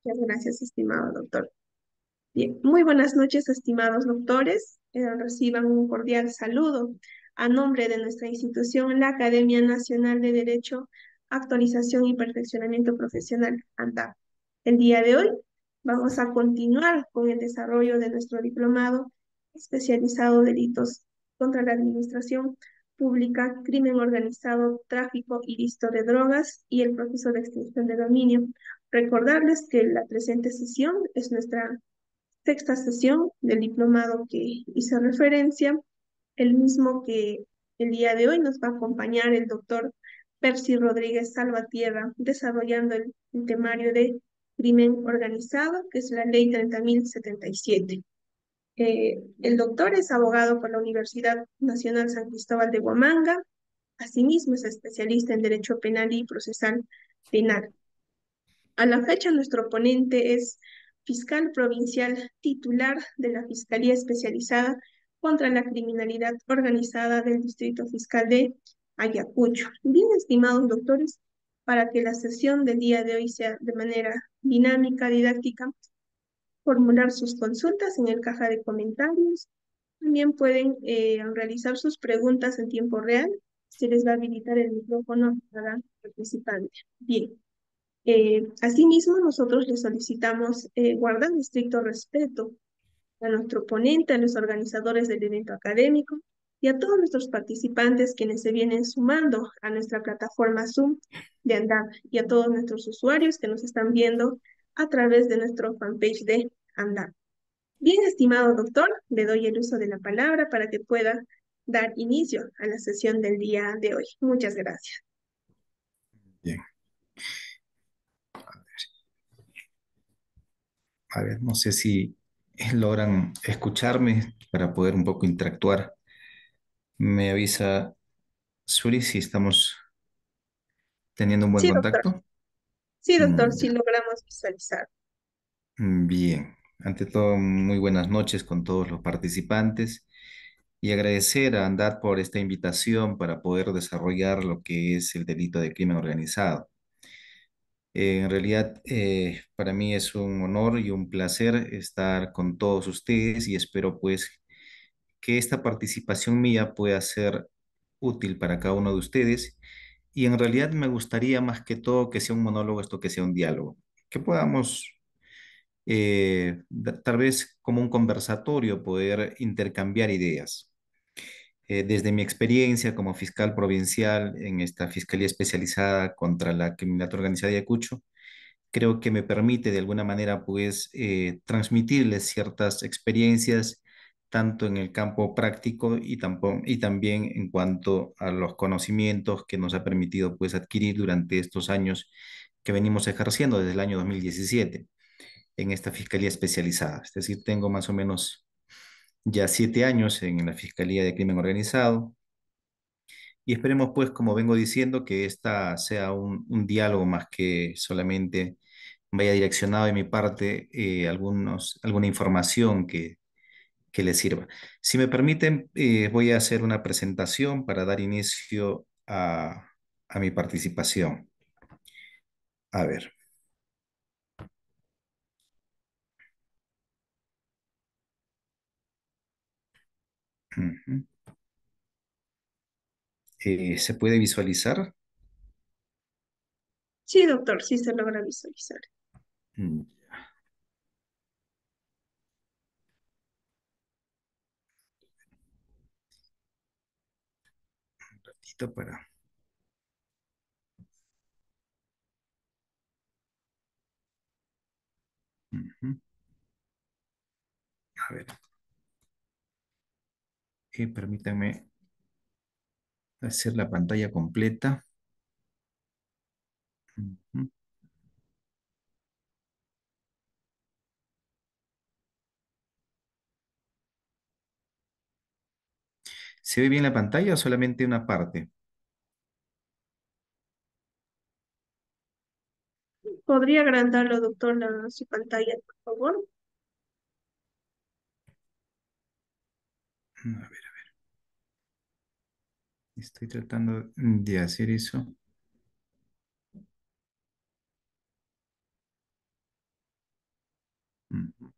Muchas gracias, estimado doctor. Bien, muy buenas noches, estimados doctores. Reciban un cordial saludo a nombre de nuestra institución, la Academia Nacional de Derecho, Actualización y Perfeccionamiento Profesional, ANDAP. El día de hoy vamos a continuar con el desarrollo de nuestro diplomado especializado en delitos contra la administración pública, crimen organizado, tráfico ilícito de drogas y el proceso de extinción de dominio. Recordarles que la presente sesión es nuestra sexta sesión del diplomado que hice referencia, el mismo que el día de hoy nos va a acompañar el doctor Percy Rodríguez Salvatierra, desarrollando el temario de crimen organizado, que es la ley 30.077. El doctor es abogado por la Universidad Nacional San Cristóbal de Huamanga, asimismo es especialista en Derecho Penal y Procesal Penal. A la fecha, nuestro ponente es fiscal provincial titular de la Fiscalía Especializada contra la Criminalidad Organizada del Distrito Fiscal de Ayacucho. Bien, estimados doctores, para que la sesión del día de hoy sea de manera dinámica, didáctica, formular sus consultas en el caja de comentarios. También pueden realizar sus preguntas en tiempo real. Se les va a habilitar el micrófono a cada participante. Bien. Asimismo, nosotros le solicitamos guardar estricto respeto a nuestro ponente, a los organizadores del evento académico y a todos nuestros participantes quienes se vienen sumando a nuestra plataforma Zoom de ANDAP y a todos nuestros usuarios que nos están viendo a través de nuestro fanpage de ANDAP. Bien, estimado doctor, le doy el uso de la palabra para que pueda dar inicio a la sesión del día de hoy. Muchas gracias. Bien, a ver, no sé si logran escucharme para poder un poco interactuar. Me avisa Suri si estamos teniendo un buen Sí, doctor. contacto. Sí, doctor, sí Ya. logramos visualizar. Bien, ante todo, muy buenas noches con todos los participantes y agradecer a ANDAT por esta invitación para poder desarrollar lo que es el delito de crimen organizado. En realidad, para mí es un honor y un placer estar con todos ustedes y espero pues que esta participación mía pueda ser útil para cada uno de ustedes. Y en realidad me gustaría más que todo que sea un monólogo, esto que sea un diálogo, que podamos tal vez como un conversatorio poder intercambiar ideas. Desde mi experiencia como fiscal provincial en esta Fiscalía Especializada contra la Criminalidad Organizada de Ayacucho, creo que me permite de alguna manera pues transmitirles ciertas experiencias tanto en el campo práctico y también en cuanto a los conocimientos que nos ha permitido pues adquirir durante estos años que venimos ejerciendo desde el año 2017 en esta Fiscalía Especializada. Es decir, tengo más o menos ya 7 años en la Fiscalía de Crimen Organizado y esperemos pues, como vengo diciendo, que esta sea un diálogo más que solamente vaya direccionado de mi parte alguna información que les sirva. Si me permiten, voy a hacer una presentación para dar inicio a mi participación. A ver. Ujú. ¿Se puede visualizar? Sí, doctor, sí se logra visualizar. Mm, Un ratito para... Ujú. A ver, permítanme hacer la pantalla completa. Ujú. ¿Se ve bien la pantalla o solamente una parte? ¿Podría agrandarlo, doctor, su pantalla, por favor? A ver, estoy tratando de hacer eso. Ujú.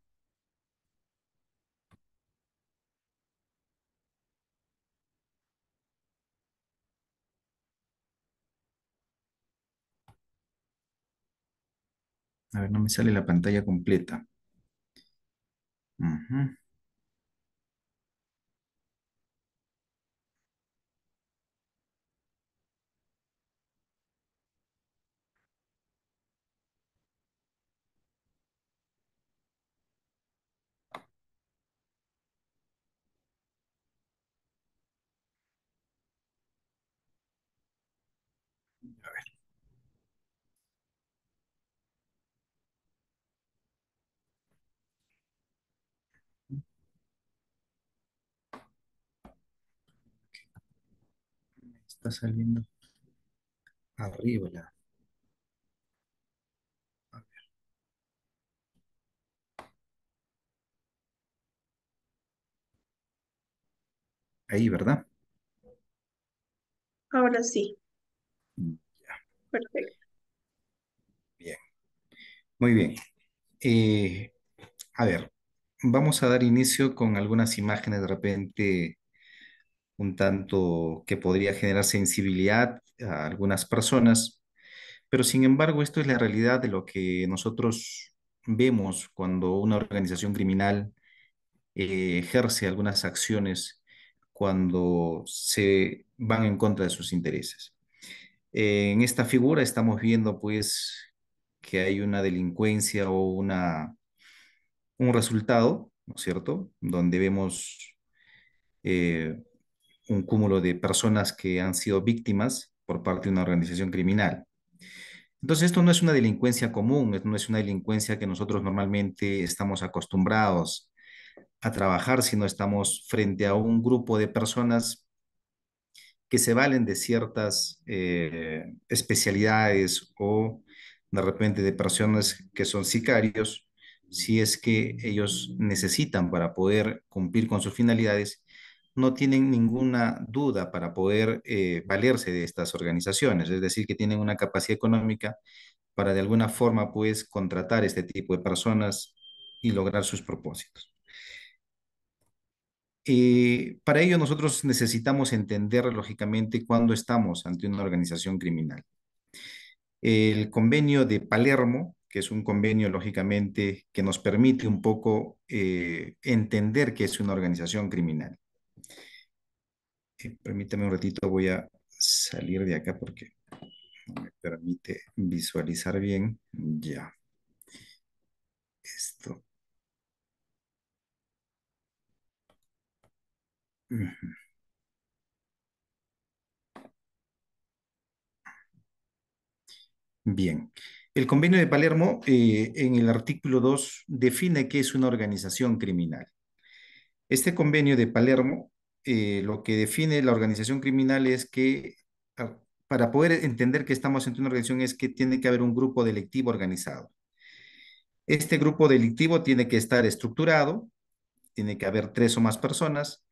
A ver, no me sale la pantalla completa. Ujú. Está saliendo arriba ahí, ¿verdad? Ahora sí, Mm, perfecto. bien, muy bien. Eh, a ver, vamos a dar inicio con algunas imágenes de repente un tanto que podría generar sensibilidad a algunas personas, pero sin embargo esto es la realidad de lo que nosotros vemos cuando una organización criminal ejerce algunas acciones cuando se van en contra de sus intereses. En esta figura estamos viendo pues que hay una delincuencia o un resultado, ¿no es cierto? Donde vemos eh, un cúmulo de personas que han sido víctimas por parte de una organización criminal. Entonces, esto no es una delincuencia común, no es una delincuencia que nosotros normalmente estamos acostumbrados a trabajar, sino estamos frente a un grupo de personas que se valen de ciertas especialidades o de repente de personas que son sicarios, si es que ellos necesitan para poder cumplir con sus finalidades, no tienen ninguna duda para poder valerse de estas organizaciones, es decir, que tienen una capacidad económica para de alguna forma pues contratar este tipo de personas y lograr sus propósitos. Para ello nosotros necesitamos entender lógicamente cuándo estamos ante una organización criminal. El convenio de Palermo, que es un convenio lógicamente que nos permite un poco entender que es una organización criminal. Permítame un ratito, voy a salir de acá porque no me permite visualizar bien. Ya, esto. Ujú. Bien. El convenio de Palermo, en el artículo 2 define qué es una organización criminal. Este convenio de Palermo, lo que define la organización criminal es que, ah, para poder entender que estamos ante una organización, es que tiene que haber un grupo delictivo organizado. Este grupo delictivo tiene que estar estructurado, tiene que haber tres o más personas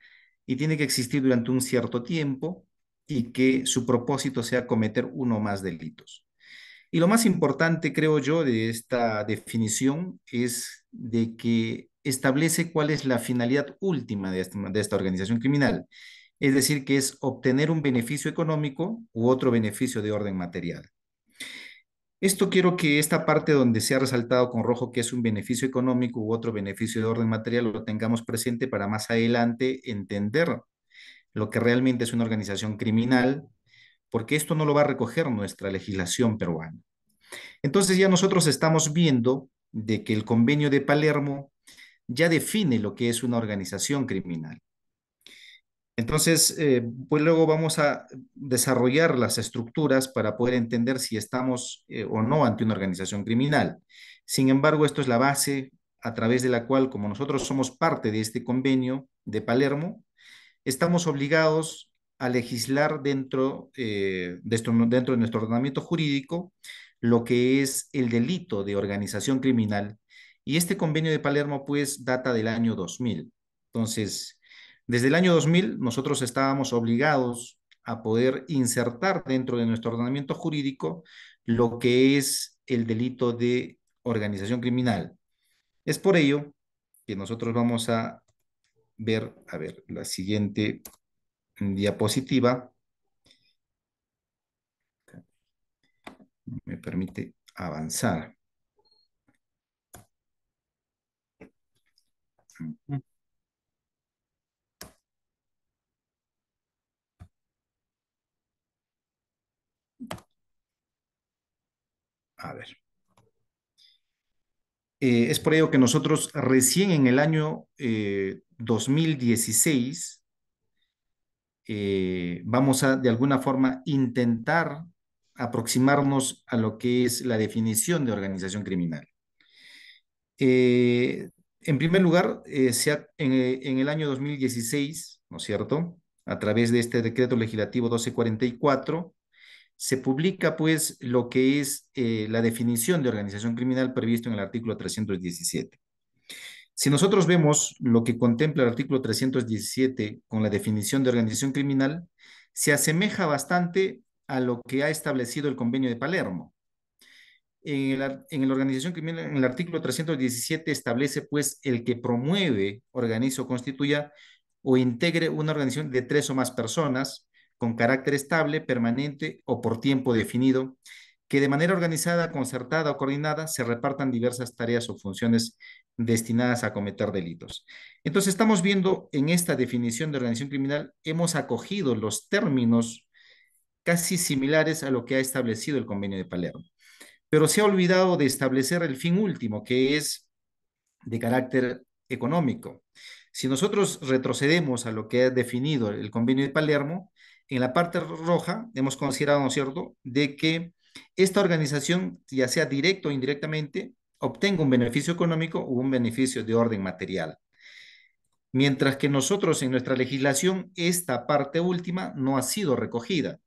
y tiene que existir durante un cierto tiempo y que su propósito sea cometer uno o más delitos. Y lo más importante, creo yo, de esta definición es de que establece cuál es la finalidad última de esta organización criminal. Es decir, que es obtener un beneficio económico u otro beneficio de orden material. Esto quiero que esta parte donde se ha resaltado con rojo que es un beneficio económico u otro beneficio de orden material lo tengamos presente para más adelante entender lo que realmente es una organización criminal, porque esto no lo va a recoger nuestra legislación peruana. Entonces ya nosotros estamos viendo de que el convenio de Palermo ya define lo que es una organización criminal. Entonces, pues luego vamos a desarrollar las estructuras para poder entender si estamos o no ante una organización criminal. Sin embargo, esto es la base a través de la cual, como nosotros somos parte de este convenio de Palermo, estamos obligados a legislar dentro de nuestro ordenamiento jurídico lo que es el delito de organización criminal. Y este convenio de Palermo, pues, data del año 2000. Entonces, desde el año 2000, nosotros estábamos obligados a poder insertar dentro de nuestro ordenamiento jurídico lo que es el delito de organización criminal. Es por ello que nosotros vamos a ver, la siguiente diapositiva me permite avanzar. A ver. Es por ello que nosotros recién en el año 2016 vamos a de alguna forma intentar aproximarnos a lo que es la definición de organización criminal. Eh, en primer lugar, en el año 2016, ¿no es cierto? A través de este decreto legislativo 1244, se publica pues lo que es la definición de organización criminal previsto en el artículo 317. Si nosotros vemos lo que contempla el artículo 317 con la definición de organización criminal, se asemeja bastante a lo que ha establecido el Convenio de Palermo. En la organización criminal, en el artículo 317 establece pues el que promueve, organiza o constituya o integre una organización de 3 o más personas con carácter estable, permanente o por tiempo definido, que de manera organizada, concertada o coordinada se repartan diversas tareas o funciones destinadas a cometer delitos. Entonces estamos viendo en esta definición de organización criminal, hemos acogido los términos casi similares a lo que ha establecido el Convenio de Palermo, pero se ha olvidado de establecer el fin último, que es de carácter económico. Si nosotros retrocedemos a lo que ha definido el Convenio de Palermo, en la parte roja hemos considerado, ¿no es cierto?, de que esta organización, ya sea directo o indirectamente, obtenga un beneficio económico o un beneficio de orden material. Mientras que nosotros en nuestra legislación, esta parte última no ha sido recogida.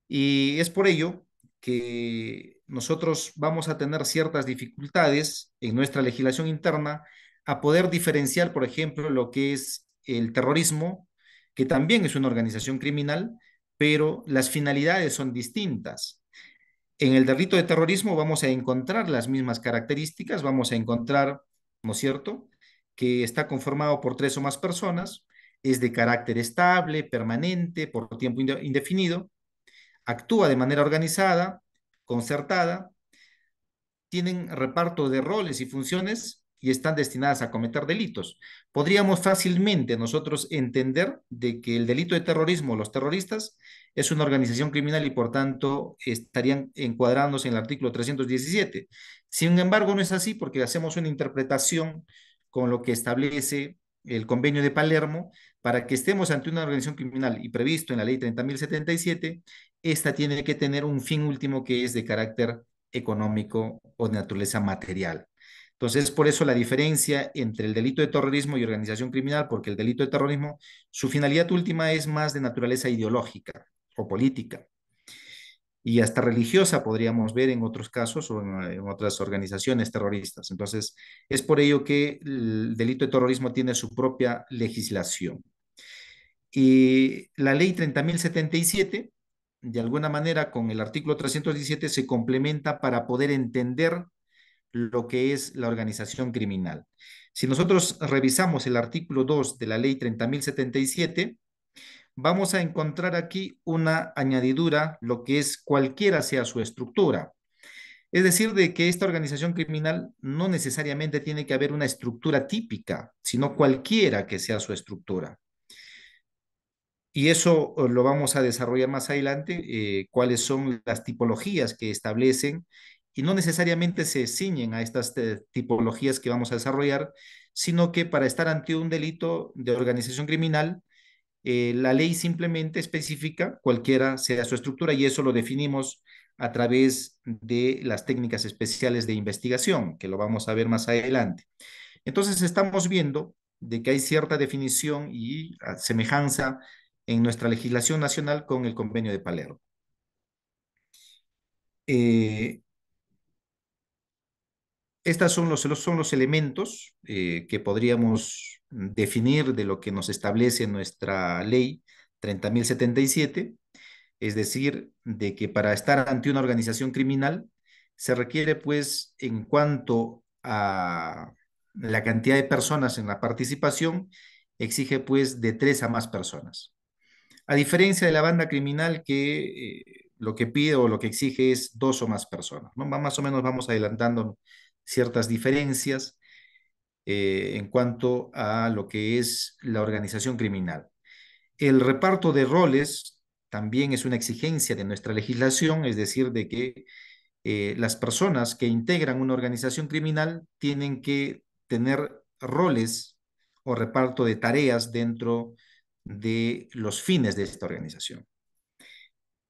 Y es por ello que nosotros vamos a tener ciertas dificultades en nuestra legislación interna a poder diferenciar, por ejemplo, lo que es el terrorismo, que también es una organización criminal, pero las finalidades son distintas. En el delito de terrorismo vamos a encontrar las mismas características, vamos a encontrar, ¿no es cierto?, que está conformado por 3 o más personas, es de carácter estable, permanente, por tiempo indefinido, actúa de manera organizada, concertada, tienen reparto de roles y funciones y están destinadas a cometer delitos. Podríamos fácilmente nosotros entender de que el delito de terrorismo, los terroristas, es una organización criminal y por tanto estarían encuadrándose en el artículo 317. Sin embargo, no es así porque hacemos una interpretación con lo que establece el convenio de Palermo para que estemos ante una organización criminal y previsto en la ley 30.077, esta tiene que tener un fin último que es de carácter económico o de naturaleza material. Entonces, por eso la diferencia entre el delito de terrorismo y organización criminal, porque el delito de terrorismo, su finalidad última es más de naturaleza ideológica o política y hasta religiosa podríamos ver en otros casos o en otras organizaciones terroristas. Entonces, es por ello que el delito de terrorismo tiene su propia legislación. Y la ley 30.077, de alguna manera, con el artículo 317 se complementa para poder entender lo que es la organización criminal. Si nosotros revisamos el artículo 2 de la ley 30.077, vamos a encontrar aquí una añadidura, lo que es cualquiera sea su estructura. Es decir, de que esta organización criminal no necesariamente tiene que haber una estructura típica, sino cualquiera que sea su estructura. Y eso lo vamos a desarrollar más adelante, cuáles son las tipologías que establecen y no necesariamente se ciñen a estas tipologías que vamos a desarrollar, sino que para estar ante un delito de organización criminal, la ley simplemente especifica cualquiera sea su estructura y eso lo definimos a través de las técnicas especiales de investigación, que lo vamos a ver más adelante. Entonces estamos viendo de que hay cierta definición y semejanza en nuestra legislación nacional con el Convenio de Palermo. Eh, Estos son los elementos que podríamos definir de lo que nos establece nuestra ley 30.077, es decir, de que para estar ante una organización criminal se requiere, pues, en cuanto a la cantidad de personas en la participación, exige pues de 3 a más personas. A diferencia de la banda criminal que lo que pide o lo que exige es 2 o más personas, ¿no? Más o menos vamos adelantando ciertas diferencias en cuanto a lo que es la organización criminal. El reparto de roles también es una exigencia de nuestra legislación, es decir, de que las personas que integran una organización criminal tienen que tener roles o reparto de tareas dentro de los fines de esta organización.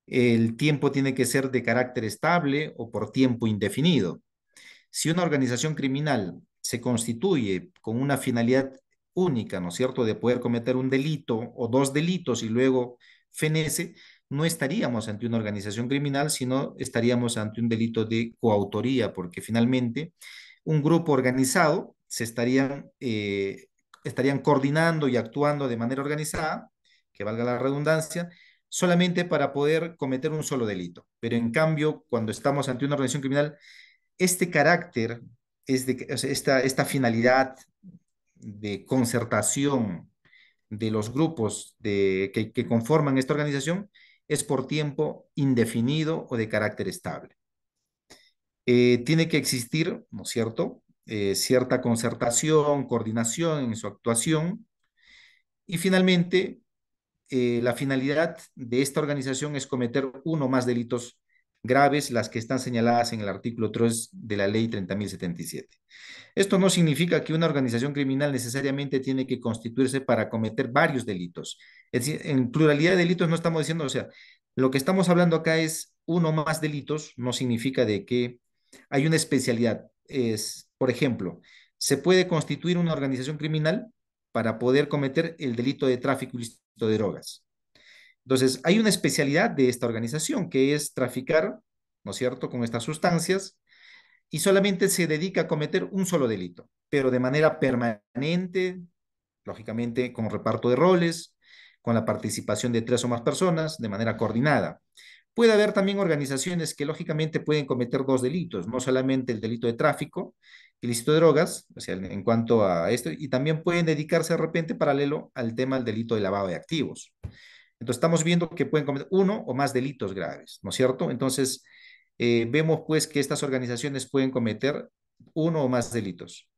El tiempo tiene que ser de carácter estable o por tiempo indefinido. Si una organización criminal se constituye con una finalidad única, ¿no es cierto?, de poder cometer un delito o 2 delitos y luego fenece, no estaríamos ante una organización criminal, sino estaríamos ante un delito de coautoría, porque finalmente un grupo organizado estarían coordinando y actuando de manera organizada, que valga la redundancia, solamente para poder cometer un solo delito. Pero en cambio, cuando estamos ante una organización criminal, este carácter, o sea, esta finalidad de concertación de los grupos que conforman esta organización es por tiempo indefinido o de carácter estable. Tiene que existir, ¿no es cierto?, cierta concertación, coordinación en su actuación y finalmente la finalidad de esta organización es cometer uno o más delitos graves, las que están señaladas en el artículo 3 de la ley 30.077. Esto no significa que una organización criminal necesariamente tiene que constituirse para cometer varios delitos. Es decir, en pluralidad de delitos no estamos diciendo, o sea, lo que estamos hablando acá es uno o más delitos, no significa de que hay una especialidad. Es, por ejemplo, se puede constituir una organización criminal para poder cometer el delito de tráfico ilícito de drogas. Entonces, hay una especialidad de esta organización que es traficar, ¿no es cierto?, con estas sustancias y solamente se dedica a cometer un solo delito, pero de manera permanente, lógicamente con reparto de roles, con la participación de 3 o más personas, de manera coordinada. Puede haber también organizaciones que lógicamente pueden cometer 2 delitos, no solamente el delito de tráfico, ilícito de drogas, o sea, en cuanto a esto, y también pueden dedicarse de repente paralelo al tema del delito de lavado de activos. Entonces estamos viendo que pueden cometer uno o más delitos graves, ¿no es cierto? Entonces vemos pues que estas organizaciones pueden cometer uno o más delitos.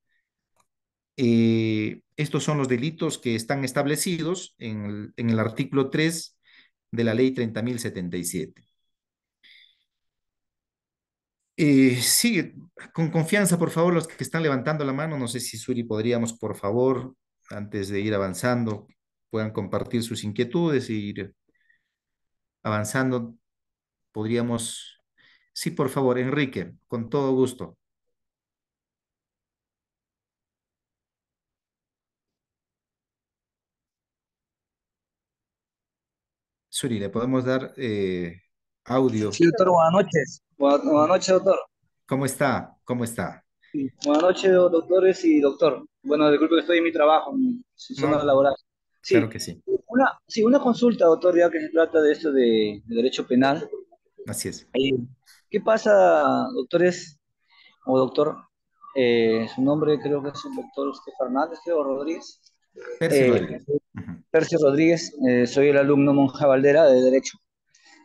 Estos son los delitos que están establecidos en el artículo 3 de la ley 30.077. Sí, con confianza, por favor, los que están levantando la mano, no sé si Suri podríamos, por favor, antes de ir avanzando, puedan compartir sus inquietudes e ir avanzando. Podríamos, sí, por favor, Enrique, con todo gusto. Suri, le podemos dar audio. Sí, doctor, buenas noches. Buenas noches, doctor. ¿Cómo está? ¿Cómo está? Sí, buenas noches, doctores y doctor. Bueno, disculpe que estoy en mi trabajo, en su zona No, laboral. claro Sí, que sí. una consulta, doctor, ya que se trata de esto de derecho penal. Así es. Eh, ¿Qué pasa, doctores o doctor? Su nombre creo que es el doctor usted Fernández, creo, Rodríguez. Percy Eh, Rodríguez. Ujú. Percio Rodríguez, soy el alumno Monja Valdera de Derecho.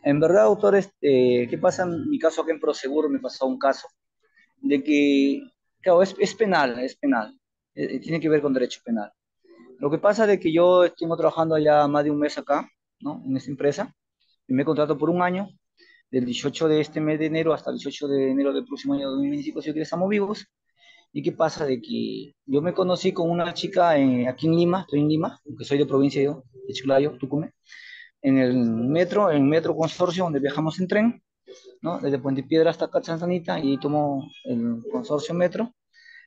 En verdad, doctores, ¿qué pasa en mi caso acá en Prosegur? Me pasó un caso de que, claro, es penal, es penal. Tiene que ver con derecho penal. Lo que pasa es que yo estoy trabajando ya más de un mes acá, ¿no? En esta empresa, y me contrato por un año, del 18 de este mes de enero hasta el 18 de enero del próximo año 2025, si que estamos vivos. ¿Y qué pasa? De que yo me conocí con una chica aquí en Lima, estoy en Lima, porque soy de provincia yo, de Chiclayo, Tucumán, en el metro consorcio, donde viajamos en tren, ¿no? Desde Puente Piedra hasta Cachanzanita, y tomo el consorcio metro.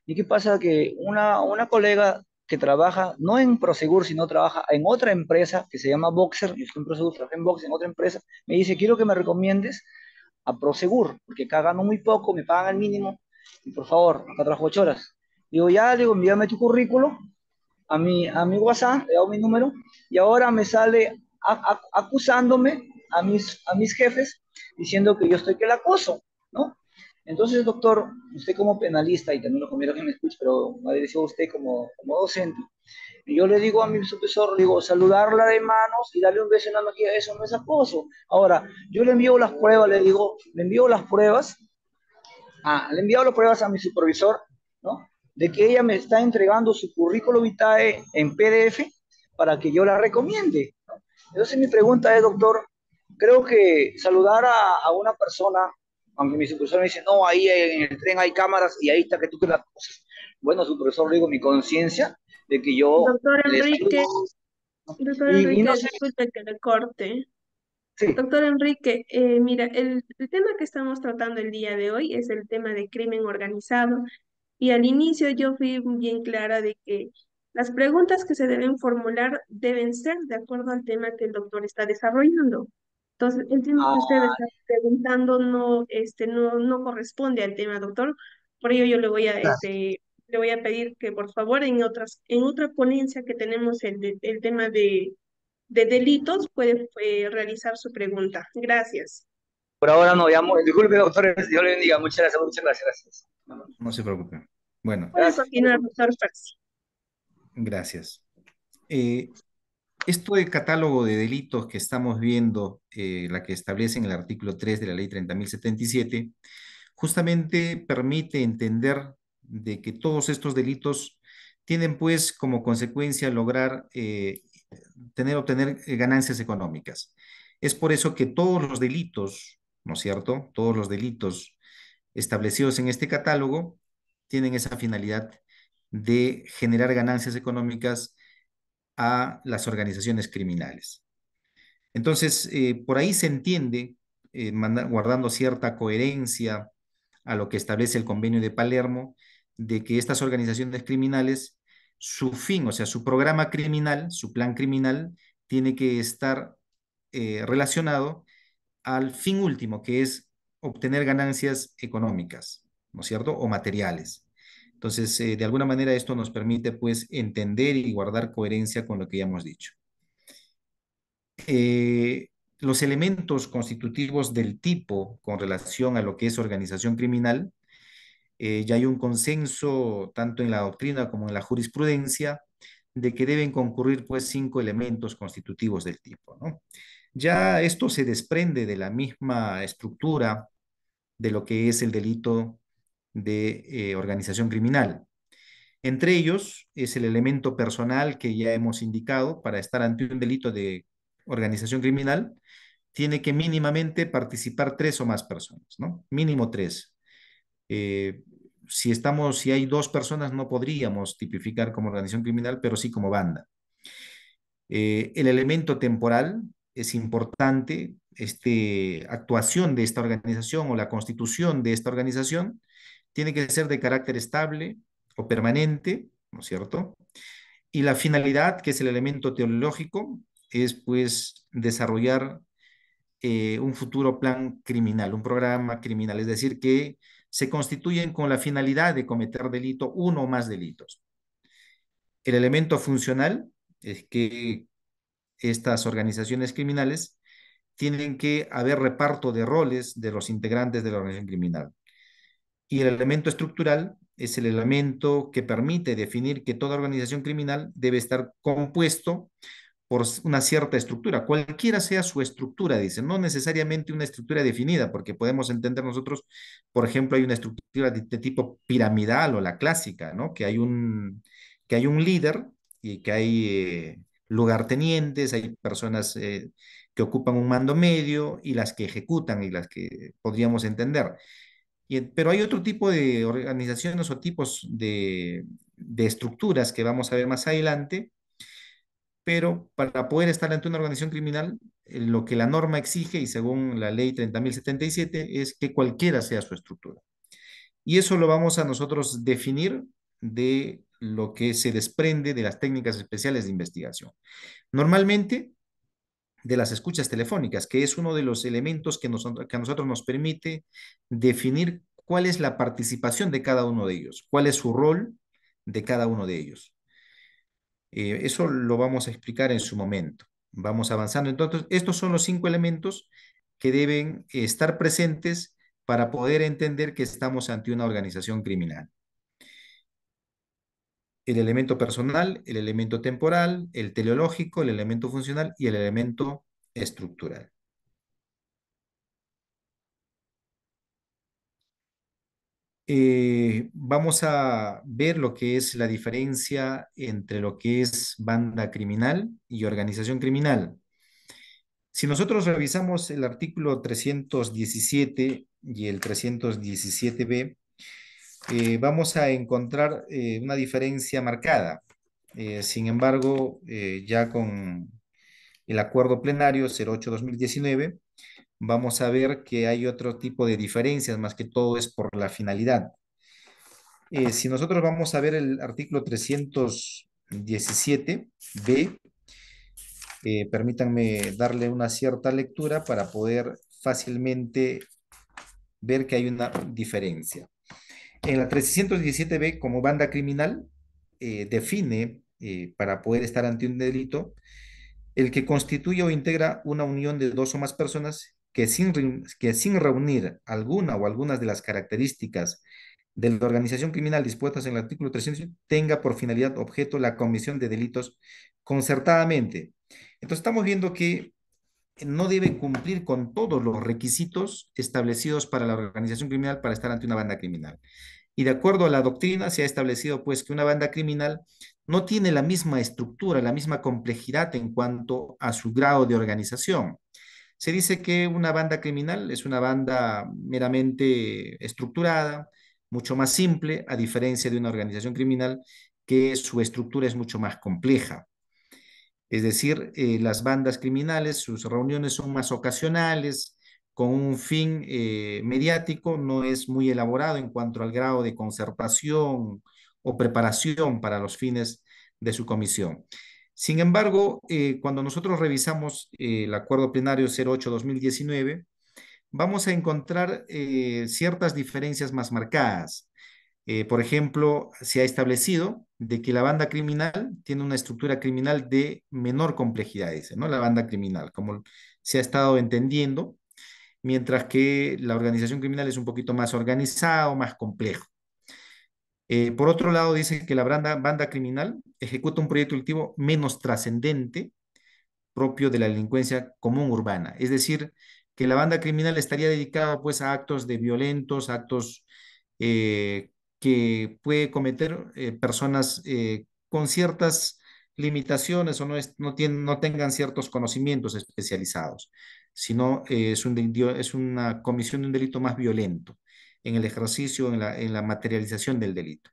¿Y qué pasa? Que una colega que trabaja, no en Prosegur, sino trabaja en otra empresa que se llama Boxer, yo estoy en Prosegur, trabajé en Boxer, en otra empresa, me dice, quiero que me recomiendes a Prosegur, porque acá gano muy poco, me pagan el mínimo, y por favor, acá trabajo 8 horas. Digo, ya, digo, envíame tu currículo a mi WhatsApp, le doy mi número, y ahora me sale acusándome a mis jefes, diciendo que yo estoy que la acoso, ¿no? Entonces, doctor, usted como penalista, y también lo conviene que me escuche, pero me decía usted como docente, y yo le digo a mi profesor, le digo, saludarla de manos y darle un beso en la mejilla, eso no es acoso. Ahora, yo le envío las pruebas, le digo, le envío las pruebas, le he enviado las pruebas a mi supervisor, ¿no? De que ella me está entregando su currículo vitae en PDF para que yo la recomiende. ¿No? Entonces mi pregunta es, doctor, creo que saludar a una persona, aunque mi supervisor me dice, no, ahí en el tren hay cámaras y ahí está que tú te las cosas. Bueno, supervisor, le digo mi conciencia de que yo Doctor le Enrique, saludo, ¿no? doctor Y no Enrique, sé, disculpe que le corte. sí, Doctor Enrique, mira, el tema que estamos tratando el día de hoy es el tema de crimen organizado. Y al inicio yo fui bien clara de que las preguntas que se deben formular deben ser de acuerdo al tema que el doctor está desarrollando. Entonces, el tema que usted ah, está preguntando no corresponde al tema, doctor. Por ello yo le voy a pedir que por favor en otra ponencia que tenemos el tema de delitos puede realizar su pregunta. Gracias. por ahora no llamo, disculpe, doctor, Dios le bendiga, muchas gracias, gracias. No se preocupe. Bueno, Puede Gracias. continuar, doctor Farsi. gracias. Eh, Esto del catálogo de delitos que estamos viendo, la que establece en el artículo 3 de la ley 30.077, justamente permite entender de que todos estos delitos tienen pues como consecuencia lograr obtener ganancias económicas. Es por eso que todos los delitos, ¿no es cierto? Todos los delitos establecidos en este catálogo tienen esa finalidad de generar ganancias económicas a las organizaciones criminales. Entonces, por ahí se entiende, guardando cierta coherencia a lo que establece el convenio de Palermo, de que estas organizaciones criminales, su fin, o sea, su programa criminal, su plan criminal, tiene que estar relacionado al fin último, que es obtener ganancias económicas, ¿no es cierto? O materiales. Entonces, de alguna manera esto nos permite, pues, entender y guardar coherencia con lo que ya hemos dicho. eh, los elementos constitutivos del tipo con relación a lo que es organización criminal, ya hay un consenso tanto en la doctrina como en la jurisprudencia de que deben concurrir pues 5 elementos constitutivos del tipo, ¿no? Ya esto se desprende de la misma estructura de lo que es el delito de organización criminal. Entre ellos es el elemento personal que ya hemos indicado para estar ante un delito de organización criminal, tiene que mínimamente participar 3 o más personas, ¿no? Mínimo 3. Eh, si hay 2 personas, no podríamos tipificar como organización criminal, pero sí como banda. El elemento temporal es importante, actuación de esta organización o la constitución de esta organización tiene que ser de carácter estable o permanente, ¿no es cierto? Y la finalidad, que es el elemento teológico, es pues desarrollar un futuro plan criminal, un programa criminal, es decir, que se constituyen con la finalidad de cometer delito, uno o más delitos. El elemento funcional es que estas organizaciones criminales tienen que haber reparto de roles de los integrantes de la organización criminal. Y el elemento estructural es el elemento que permite definir que toda organización criminal debe estar compuesto por una cierta estructura, cualquiera sea su estructura, dice, no necesariamente una estructura definida, porque podemos entender nosotros, por ejemplo, hay una estructura de tipo piramidal o la clásica, ¿no? Que hay un líder y que hay lugartenientes, hay personas que ocupan un mando medio y las que ejecutan y las que podríamos entender. Pero hay otro tipo de organizaciones o tipos de estructuras que vamos a ver más adelante, pero para poder estar ante una organización criminal, lo que la norma exige, y según la ley 30.077, es que cualquiera sea su estructura. Y eso lo vamos a nosotros definir de lo que se desprende de las técnicas especiales de investigación. Normalmente, de las escuchas telefónicas, que es uno de los elementos que a nosotros nos permite definir cuál es la participación de cada uno de ellos, cuál es su rol de cada uno de ellos. Eso lo vamos a explicar en su momento. Vamos avanzando. Entonces, estos son los 5 elementos que deben estar presentes para poder entender que estamos ante una organización criminal. El elemento personal, el elemento temporal, el teleológico, el elemento funcional y el elemento estructural. Vamos a ver lo que es la diferencia entre lo que es banda criminal y organización criminal. Si nosotros revisamos el artículo 317 y el 317b, vamos a encontrar una diferencia marcada. Sin embargo, ya con el acuerdo plenario 08-2019, vamos a ver que hay otro tipo de diferencias, más que todo es por la finalidad. Si nosotros vamos a ver el artículo 317b, permítanme darle una cierta lectura para poder fácilmente ver que hay una diferencia. En la 317b, como banda criminal, define, para poder estar ante un delito, el que constituye o integra una unión de dos o más personas que sin reunir alguna o algunas de las características de la organización criminal dispuestas en el artículo 300 tenga por finalidad objeto la comisión de delitos concertadamente. Entonces estamos viendo que no debe cumplir con todos los requisitos establecidos para la organización criminal para estar ante una banda criminal. Y de acuerdo a la doctrina se ha establecido pues que una banda criminal no tiene la misma estructura, la misma complejidad en cuanto a su grado de organización. Se dice que una banda criminal es una banda meramente estructurada, mucho más simple, a diferencia de una organización criminal que su estructura es mucho más compleja. Es decir, las bandas criminales, sus reuniones son más ocasionales, con un fin mediático, no es muy elaborado en cuanto al grado de concertación o preparación para los fines de su comisión. Sin embargo, cuando nosotros revisamos el acuerdo plenario 08-2019, vamos a encontrar ciertas diferencias más marcadas. Por ejemplo, se ha establecido de que la banda criminal tiene una estructura criminal de menor complejidad, dice, ¿no? La banda criminal, como se ha estado entendiendo, mientras que la organización criminal es un poquito más organizado, más complejo. Por otro lado, dice que la banda criminal ejecuta un proyecto delictivo menos trascendente propio de la delincuencia común urbana. Es decir, que la banda criminal estaría dedicada pues a actos de violentos, actos que puede cometer personas con ciertas limitaciones o no tengan ciertos conocimientos especializados, sino es una comisión de un delito más violento en el ejercicio, en la materialización del delito.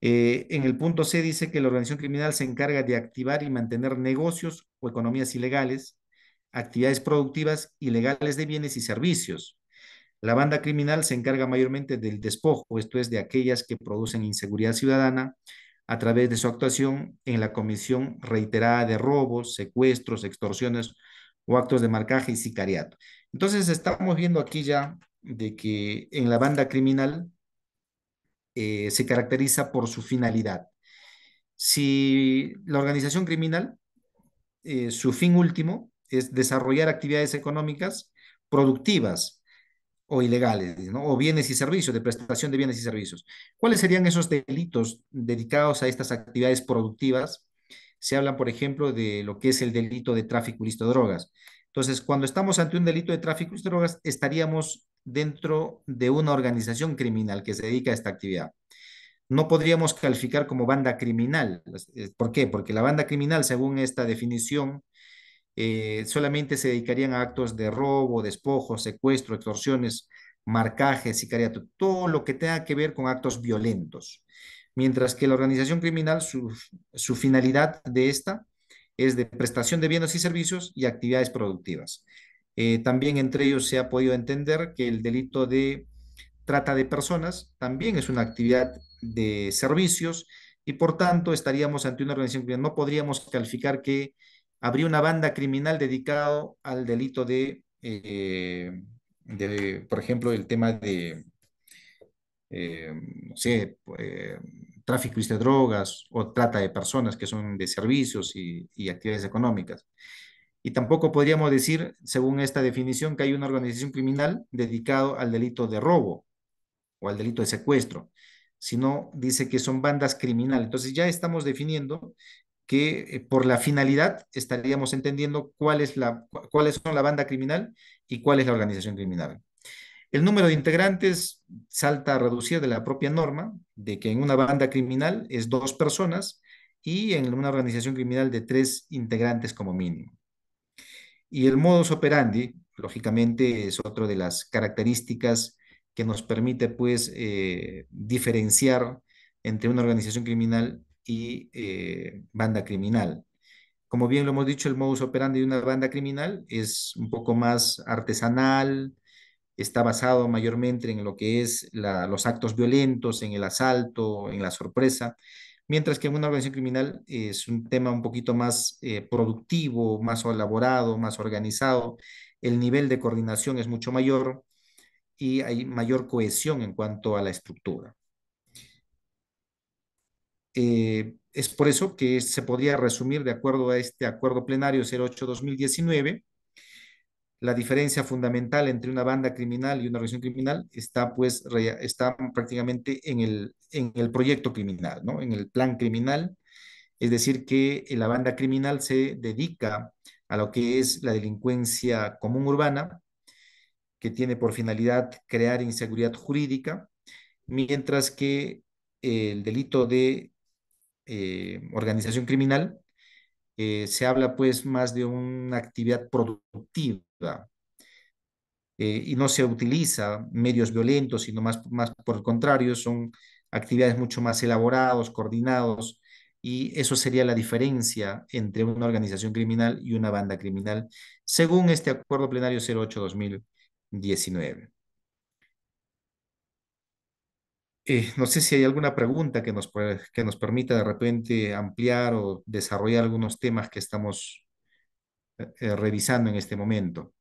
En el punto C dice que la organización criminal se encarga de activar y mantener negocios o economías ilegales, actividades productivas ilegales de bienes y servicios. La banda criminal se encarga mayormente del despojo, esto es, de aquellas que producen inseguridad ciudadana a través de su actuación en la comisión reiterada de robos, secuestros, extorsiones o actos de marcaje y sicariato. Entonces estamos viendo aquí ya de que en la banda criminal se caracteriza por su finalidad. Si la organización criminal, su fin último es desarrollar actividades económicas productivas o ilegales, ¿no? O bienes y servicios, de prestación de bienes y servicios. ¿Cuáles serían esos delitos dedicados a estas actividades productivas? Se habla, por ejemplo, de lo que es el delito de tráfico ilícito de drogas. Entonces, cuando estamos ante un delito de tráfico ilícito de drogas, estaríamos dentro de una organización criminal que se dedica a esta actividad. No podríamos calificar como banda criminal. ¿Por qué? Porque la banda criminal, según esta definición, solamente se dedicarían a actos de robo, despojo, secuestro, extorsiones, marcaje, sicariato, todo lo que tenga que ver con actos violentos. Mientras que la organización criminal, su finalidad de esta es de prestación de bienes y servicios y actividades productivas. También entre ellos se ha podido entender que el delito de trata de personas también es una actividad de servicios y por tanto estaríamos ante una organización criminal. No podríamos calificar que habría una banda criminal dedicado al delito por ejemplo, el tema de, no sé, tráfico ilícito de drogas o trata de personas que son de servicios y actividades económicas. Y tampoco podríamos decir, según esta definición, que hay una organización criminal dedicada al delito de robo o al delito de secuestro, sino dice que son bandas criminales. Entonces ya estamos definiendo que por la finalidad estaríamos entendiendo cuáles son la banda criminal y cuál es la organización criminal. El número de integrantes salta a reducir de la propia norma, de que en una banda criminal es 2 personas y en una organización criminal de 3 integrantes como mínimo. Y el modus operandi, lógicamente, es otra de las características que nos permite, pues, diferenciar entre una organización criminal y banda criminal. Como bien lo hemos dicho, el modus operandi de una banda criminal es un poco más artesanal, está basado mayormente en lo que es los actos violentos, en el asalto, en la sorpresa, mientras que en una organización criminal es un tema un poquito más productivo, más elaborado, más organizado, el nivel de coordinación es mucho mayor y hay mayor cohesión en cuanto a la estructura. Es por eso que se podría resumir, de acuerdo a este acuerdo plenario 08-2019, la diferencia fundamental entre una banda criminal y una organización criminal está, pues, está prácticamente en el proyecto criminal, ¿no? En el plan criminal. Es decir, que la banda criminal se dedica a lo que es la delincuencia común urbana, que tiene por finalidad crear inseguridad jurídica, mientras que el delito de organización criminal se habla pues más de una actividad productiva, y no se utiliza medios violentos, sino más por el contrario, son actividades mucho más elaborados, coordinados, y eso sería la diferencia entre una organización criminal y una banda criminal, según este acuerdo plenario 08-2019. No sé si hay alguna pregunta que nos permita de repente ampliar o desarrollar algunos temas que estamos revisando en este momento.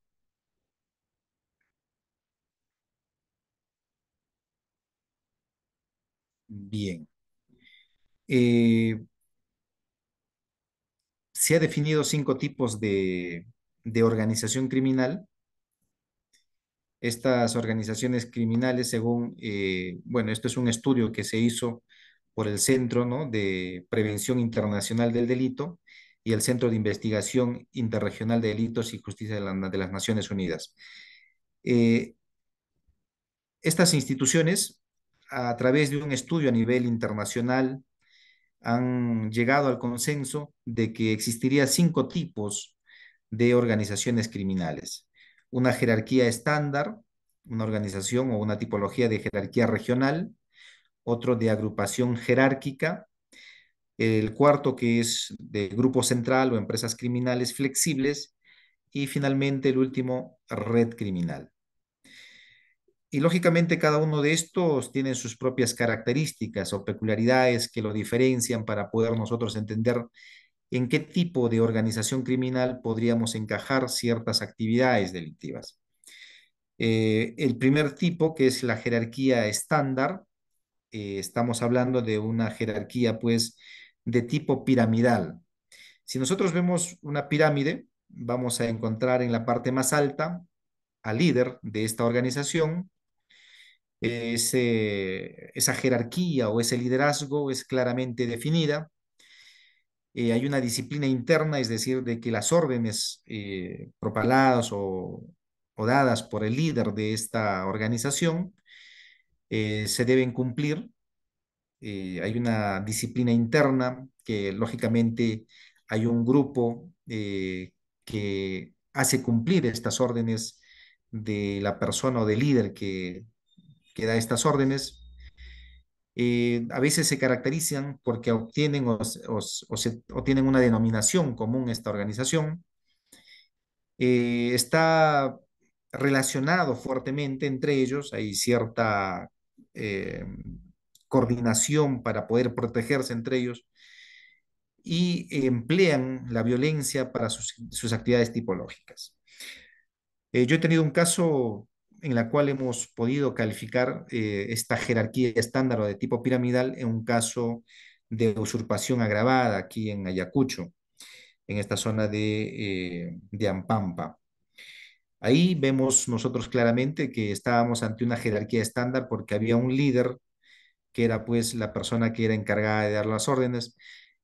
Bien. Eh, Se ha definido 5 tipos de organización criminal. Estas organizaciones criminales, según, bueno, esto es un estudio que se hizo por el Centro, ¿no?, de Prevención Internacional del Delito y el Centro de Investigación Interregional de Delitos y Justicia de las Naciones Unidas. Eh, Estas instituciones, a través de un estudio a nivel internacional, han llegado al consenso de que existiría 5 tipos de organizaciones criminales. Una jerarquía estándar, una organización o una tipología de jerarquía regional, otro de agrupación jerárquica, el cuarto que es de grupo central o empresas criminales flexibles y finalmente el último, red criminal. Y lógicamente cada uno de estos tiene sus propias características o peculiaridades que lo diferencian para poder nosotros entender en qué tipo de organización criminal podríamos encajar ciertas actividades delictivas. El primer tipo, que es la jerarquía estándar, estamos hablando de una jerarquía, pues, de tipo piramidal. Si nosotros vemos una pirámide, vamos a encontrar en la parte más alta al líder de esta organización. Esa jerarquía o ese liderazgo es claramente definida. Hay una disciplina interna, es decir, de que las órdenes propaladas o dadas por el líder de esta organización se deben cumplir. Hay una disciplina interna que lógicamente hay un grupo que hace cumplir estas órdenes de la persona o del líder que da estas órdenes. A veces se caracterizan porque obtienen o tienen una denominación común esta organización. Está relacionado fuertemente entre ellos, hay cierta eh, coordinación para poder protegerse entre ellos y emplean la violencia para sus actividades tipológicas. Yo he tenido un caso en la cual hemos podido calificar esta jerarquía estándar o de tipo piramidal en un caso de usurpación agravada aquí en Ayacucho. en esta zona de Ampampa. Ahí vemos nosotros claramente que estábamos ante una jerarquía estándar porque había un líder que era pues la persona que era encargada de dar las órdenes,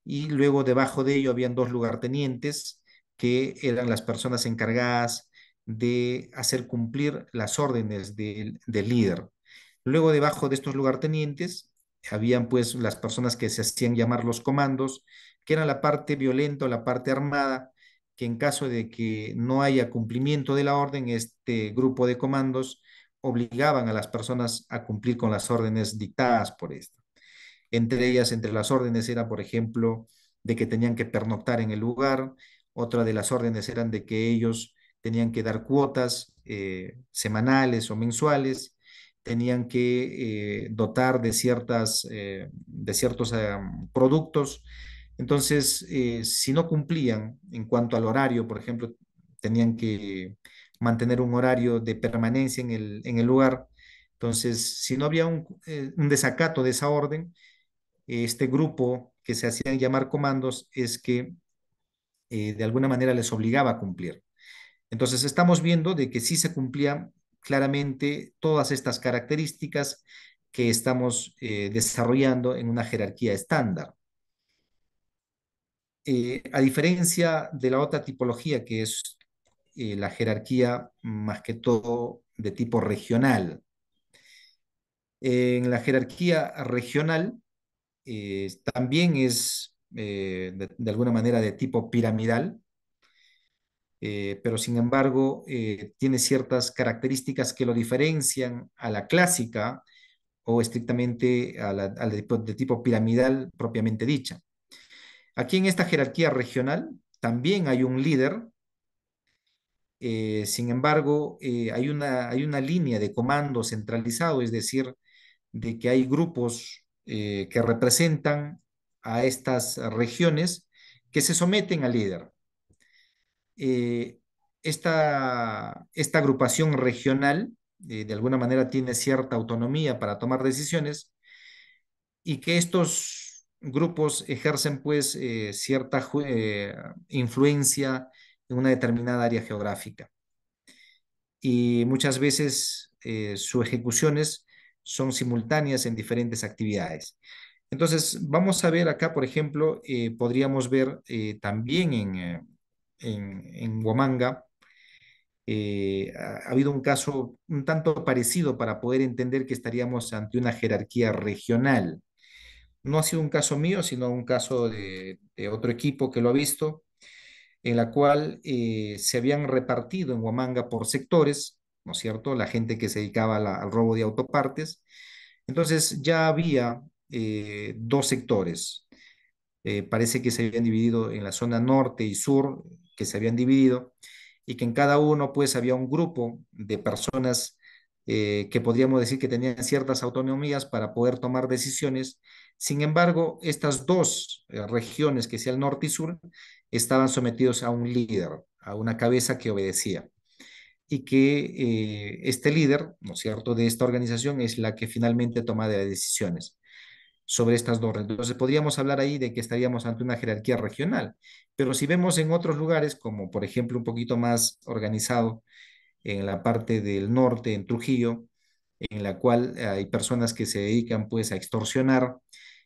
y luego debajo de ello habían dos lugartenientes que eran las personas encargadas de hacer cumplir las órdenes del líder. Luego debajo de estos lugartenientes habían pues las personas que se hacían llamar los comandos, que eran la parte violenta o la parte armada, que en caso de que no haya cumplimiento de la orden, este grupo de comandos obligaban a las personas a cumplir con las órdenes dictadas por esta. Entre ellas, entre las órdenes era, por ejemplo, de que tenían que pernoctar en el lugar, otra de las órdenes eran de que ellos tenían que dar cuotas semanales o mensuales, tenían que dotar de ciertos productos. Entonces, si no cumplían en cuanto al horario, por ejemplo, tenían que mantener un horario de permanencia en el lugar. Entonces, si no había un desacato de esa orden, este grupo que se hacían llamar comandos es que de alguna manera les obligaba a cumplir. Entonces estamos viendo de que sí se cumplían claramente todas estas características que estamos desarrollando en una jerarquía estándar. A diferencia de la otra tipología que es la jerarquía más que todo de tipo regional. En la jerarquía regional también es de alguna manera de tipo piramidal, pero sin embargo tiene ciertas características que lo diferencian a la clásica o estrictamente a la de tipo piramidal propiamente dicha. Aquí en esta jerarquía regional también hay un líder, sin embargo hay una línea de comando centralizado, es decir, de que hay grupos que representan a estas regiones que se someten al líder. Eh, esta agrupación regional de alguna manera tiene cierta autonomía para tomar decisiones y que estos grupos ejercen pues cierta influencia en una determinada área geográfica y muchas veces sus ejecuciones son simultáneas en diferentes actividades. Entonces, vamos a ver acá, por ejemplo, podríamos ver también en Huamanga, ha habido un caso un tanto parecido para poder entender que estaríamos ante una jerarquía regional. No ha sido un caso mío, sino un caso de otro equipo que lo ha visto, en la cual se habían repartido en Huamanga por sectores, ¿no es cierto? La gente que se dedicaba al robo de autopartes. Entonces ya había dos sectores. Parece que se habían dividido en la zona norte y sur, que se habían dividido, y que en cada uno pues había un grupo de personas que podríamos decir que tenían ciertas autonomías para poder tomar decisiones. Sin embargo, estas dos regiones, que sea el norte y sur, estaban sometidos a un líder, a una cabeza que obedecía. Y que este líder, ¿no es cierto?, de esta organización es la que finalmente toma de decisiones sobre estas dos. Entonces podríamos hablar ahí de que estaríamos ante una jerarquía regional, pero si vemos en otros lugares, como por ejemplo un poquito más organizado en la parte del norte, en Trujillo, en la cual hay personas que se dedican pues a extorsionar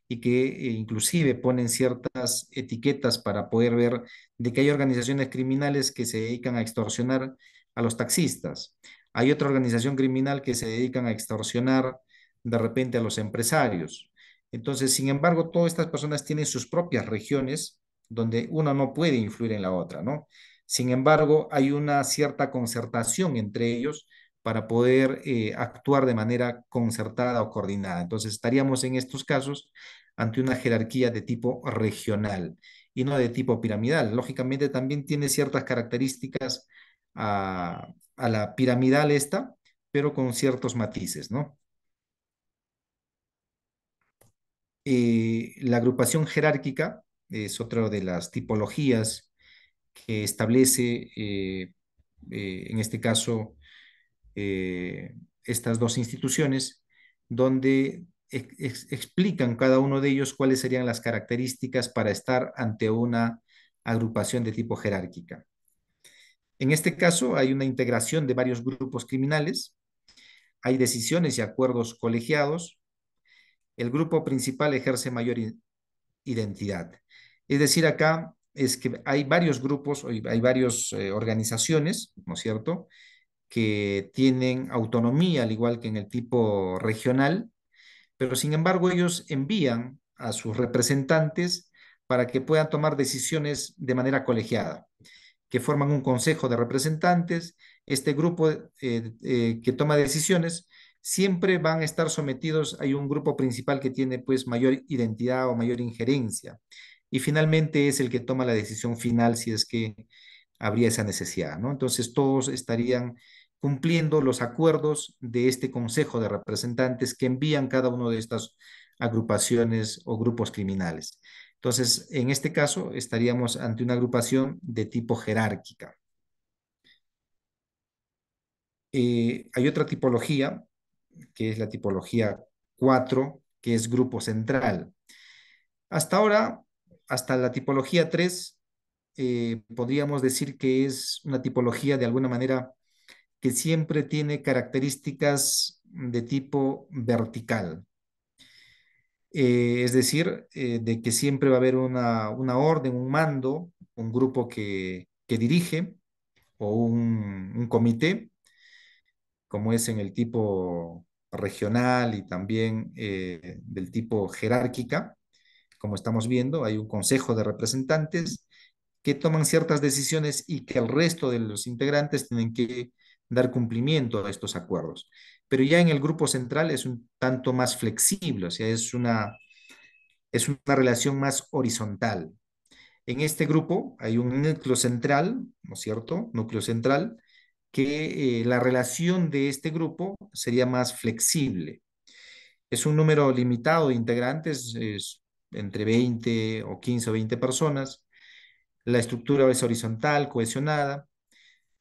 y que inclusive ponen ciertas etiquetas para poder ver de que hay organizaciones criminales que se dedican a extorsionar a los taxistas. Hay otra organización criminal que se dedican a extorsionar de repente a los empresarios. Entonces, sin embargo, todas estas personas tienen sus propias regiones donde una no puede influir en la otra, ¿no? Sin embargo, hay una cierta concertación entre ellos para poder actuar de manera concertada o coordinada. Entonces, estaríamos en estos casos ante una jerarquía de tipo regional y no de tipo piramidal. Lógicamente, también tiene ciertas características a la piramidal esta, pero con ciertos matices, ¿no? La agrupación jerárquica es otra de las tipologías que establece, en este caso, eh, estas dos instituciones, donde explican cada uno de ellos cuáles serían las características para estar ante una agrupación de tipo jerárquica. En este caso hay una integración de varios grupos criminales, hay decisiones y acuerdos colegiados, el grupo principal ejerce mayor identidad. Es decir, acá es que hay varios grupos, hay varias organizaciones, ¿no es cierto?, que tienen autonomía, al igual que en el tipo regional, pero sin embargo ellos envían a sus representantes para que puedan tomar decisiones de manera colegiada, que forman un consejo de representantes. Este grupo que toma decisiones siempre van a estar sometidos, hay un grupo principal que tiene pues mayor identidad o mayor injerencia, y finalmente es el que toma la decisión final si es que habría esa necesidad, ¿no? Entonces todos estarían cumpliendo los acuerdos de este Consejo de Representantes que envían cada uno de estas agrupaciones o grupos criminales. Entonces, en este caso, estaríamos ante una agrupación de tipo jerárquica. Hay otra tipología, que es la tipología 4, que es grupo central. Hasta ahora, hasta la tipología 3, podríamos decir que es una tipología de alguna manera que siempre tiene características de tipo vertical. Es decir, de que siempre va a haber una orden, un mando, un grupo que dirige o un comité, como es en el tipo regional y también del tipo jerárquica. Como estamos viendo, hay un consejo de representantes que toman ciertas decisiones y que el resto de los integrantes tienen que dar cumplimiento a estos acuerdos. Pero ya en el grupo central es un tanto más flexible, o sea, es una relación más horizontal. En este grupo hay un núcleo central, ¿no es cierto? Núcleo central, que la relación de este grupo sería más flexible. Es un número limitado de integrantes, es entre 20 o 15 o 20 personas. La estructura es horizontal, cohesionada.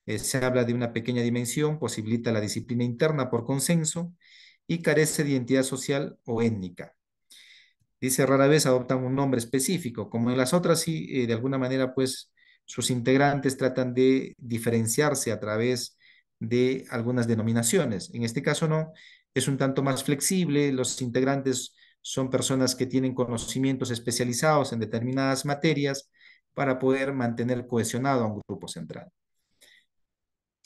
Se habla de una pequeña dimensión, posibilita la disciplina interna por consenso y carece de identidad social o étnica. Dice, rara vez adoptan un nombre específico, como en las otras sí, de alguna manera, pues sus integrantes tratan de diferenciarse a través de algunas denominaciones. En este caso no, es un tanto más flexible, los integrantes son personas que tienen conocimientos especializados en determinadas materias para poder mantener cohesionado a un grupo central.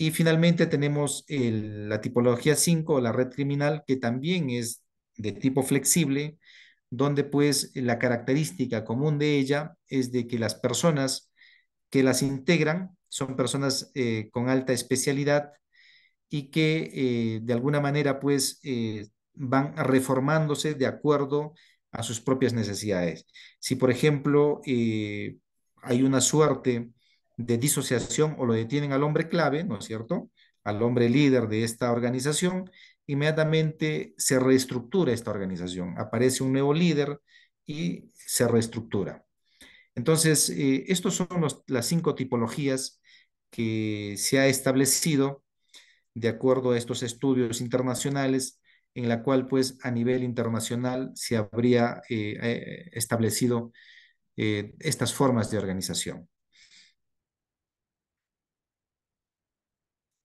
Y finalmente tenemos la tipología 5, la red criminal, que también es de tipo flexible, donde pues la característica común de ella es de que las personas que las integran son personas con alta especialidad y que de alguna manera pues van reformándose de acuerdo a sus propias necesidades. Si por ejemplo hay una suerte de disociación o lo detienen al hombre clave, ¿no es cierto? Al hombre líder de esta organización, inmediatamente se reestructura esta organización, aparece un nuevo líder y se reestructura. Entonces, estos son las 5 tipologías que se ha establecido de acuerdo a estos estudios internacionales, en la cual pues a nivel internacional se habría establecido estas formas de organización.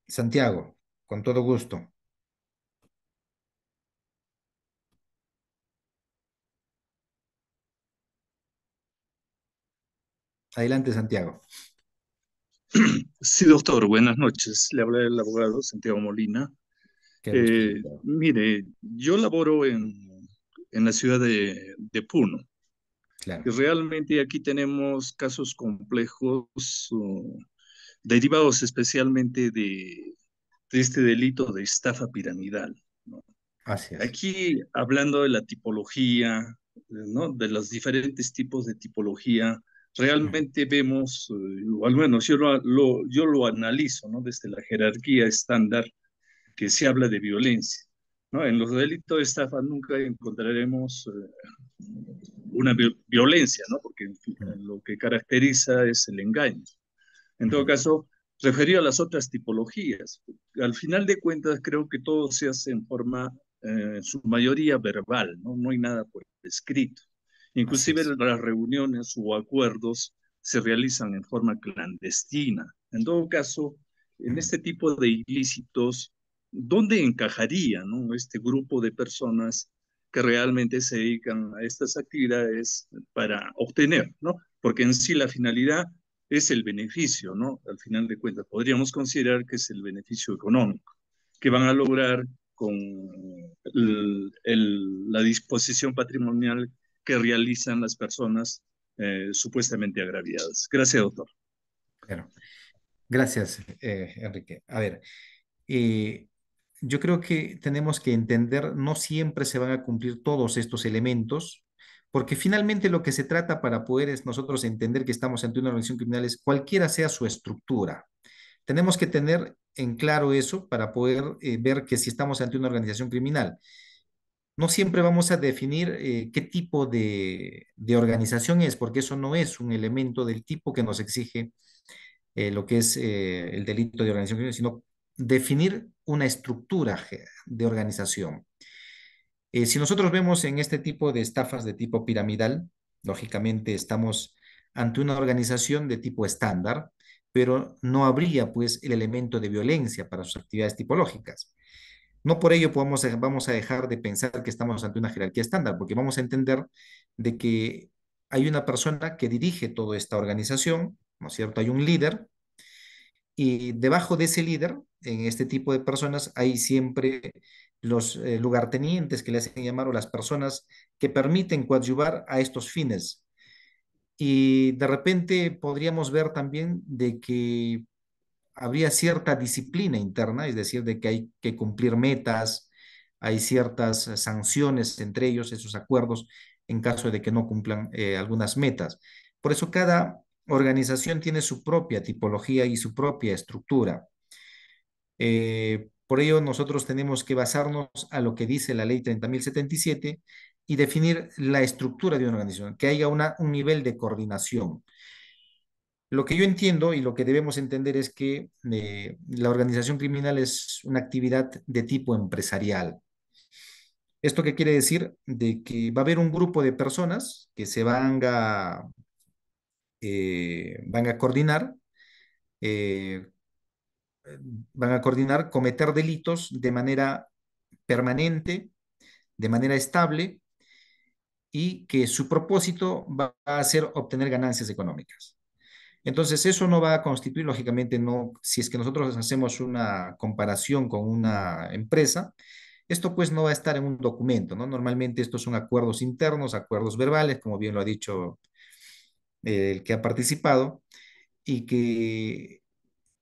Santiago, con todo gusto. Adelante, Santiago. Sí, doctor, buenas noches. Le habla el abogado Santiago Molina. Qué gusto, Santiago. Mire, yo laboro en la ciudad de Puno y Claro, realmente aquí tenemos casos complejos derivados especialmente de este delito de estafa piramidal, ¿no? así es. Aquí, hablando de la tipología, ¿no? De los diferentes tipos de tipología, realmente vemos, o al menos yo lo analizo, ¿no? Desde la jerarquía estándar que se habla de violencia, ¿no? En los delitos de estafa nunca encontraremos una violencia, ¿no? Porque lo que caracteriza es el engaño. En todo caso, referido a las otras tipologías, al final de cuentas creo que todo se hace en forma, en su mayoría verbal, ¿no? No hay nada por escrito. Así Inclusive es. las reuniones o acuerdos se realizan en forma clandestina. En todo caso, en este tipo de ilícitos, ¿dónde encajaría, ¿no? Este grupo de personas que realmente se dedican a estas actividades para obtener, ¿no? Porque en sí la finalidad es el beneficio, ¿no? Al final de cuentas, podríamos considerar que es el beneficio económico que van a lograr con la disposición patrimonial que realizan las personas supuestamente agraviadas. Gracias, doctor. Claro. Gracias, Enrique. A ver, eh, yo creo que tenemos que entender, no siempre se van a cumplir todos estos elementos, porque finalmente lo que se trata para poder es nosotros entender que estamos ante una organización criminal es cualquiera sea su estructura. Tenemos que tener en claro eso para poder ver que si estamos ante una organización criminal. No siempre vamos a definir qué tipo de organización es, porque eso no es un elemento del tipo que nos exige lo que es el delito de organización criminal, sino definir una estructura de organización. Si nosotros vemos en este tipo de estafas de tipo piramidal, lógicamente estamos ante una organización de tipo estándar, pero no habría pues el elemento de violencia para sus actividades tipológicas. No por ello vamos a dejar de pensar que estamos ante una jerarquía estándar, porque vamos a entender de que hay una persona que dirige toda esta organización, ¿no es cierto? Hay un líder y debajo de ese líder, en este tipo de personas, hay siempre los lugartenientes que le hacen llamar o las personas que permiten coadyuvar a estos fines. Y de repente podríamos ver también de que habría cierta disciplina interna, es decir, de que hay que cumplir metas, hay ciertas sanciones entre ellos, esos acuerdos, en caso de que no cumplan algunas metas. Por eso cada organización tiene su propia tipología y su propia estructura. Por ello, nosotros tenemos que basarnos a lo que dice la ley 30.077 y definir la estructura de una organización, que haya un nivel de coordinación. Lo que yo entiendo y lo que debemos entender es que la organización criminal es una actividad de tipo empresarial. ¿Esto qué quiere decir? De que va a haber un grupo de personas que se van a coordinar, eh, cometer delitos de manera permanente, de manera estable y que su propósito va a ser obtener ganancias económicas. Entonces, eso no va a constituir, lógicamente, no, si es que nosotros hacemos una comparación con una empresa, esto pues no va a estar en un documento, ¿no? Normalmente estos son acuerdos internos, acuerdos verbales, como bien lo ha dicho el que ha participado, y que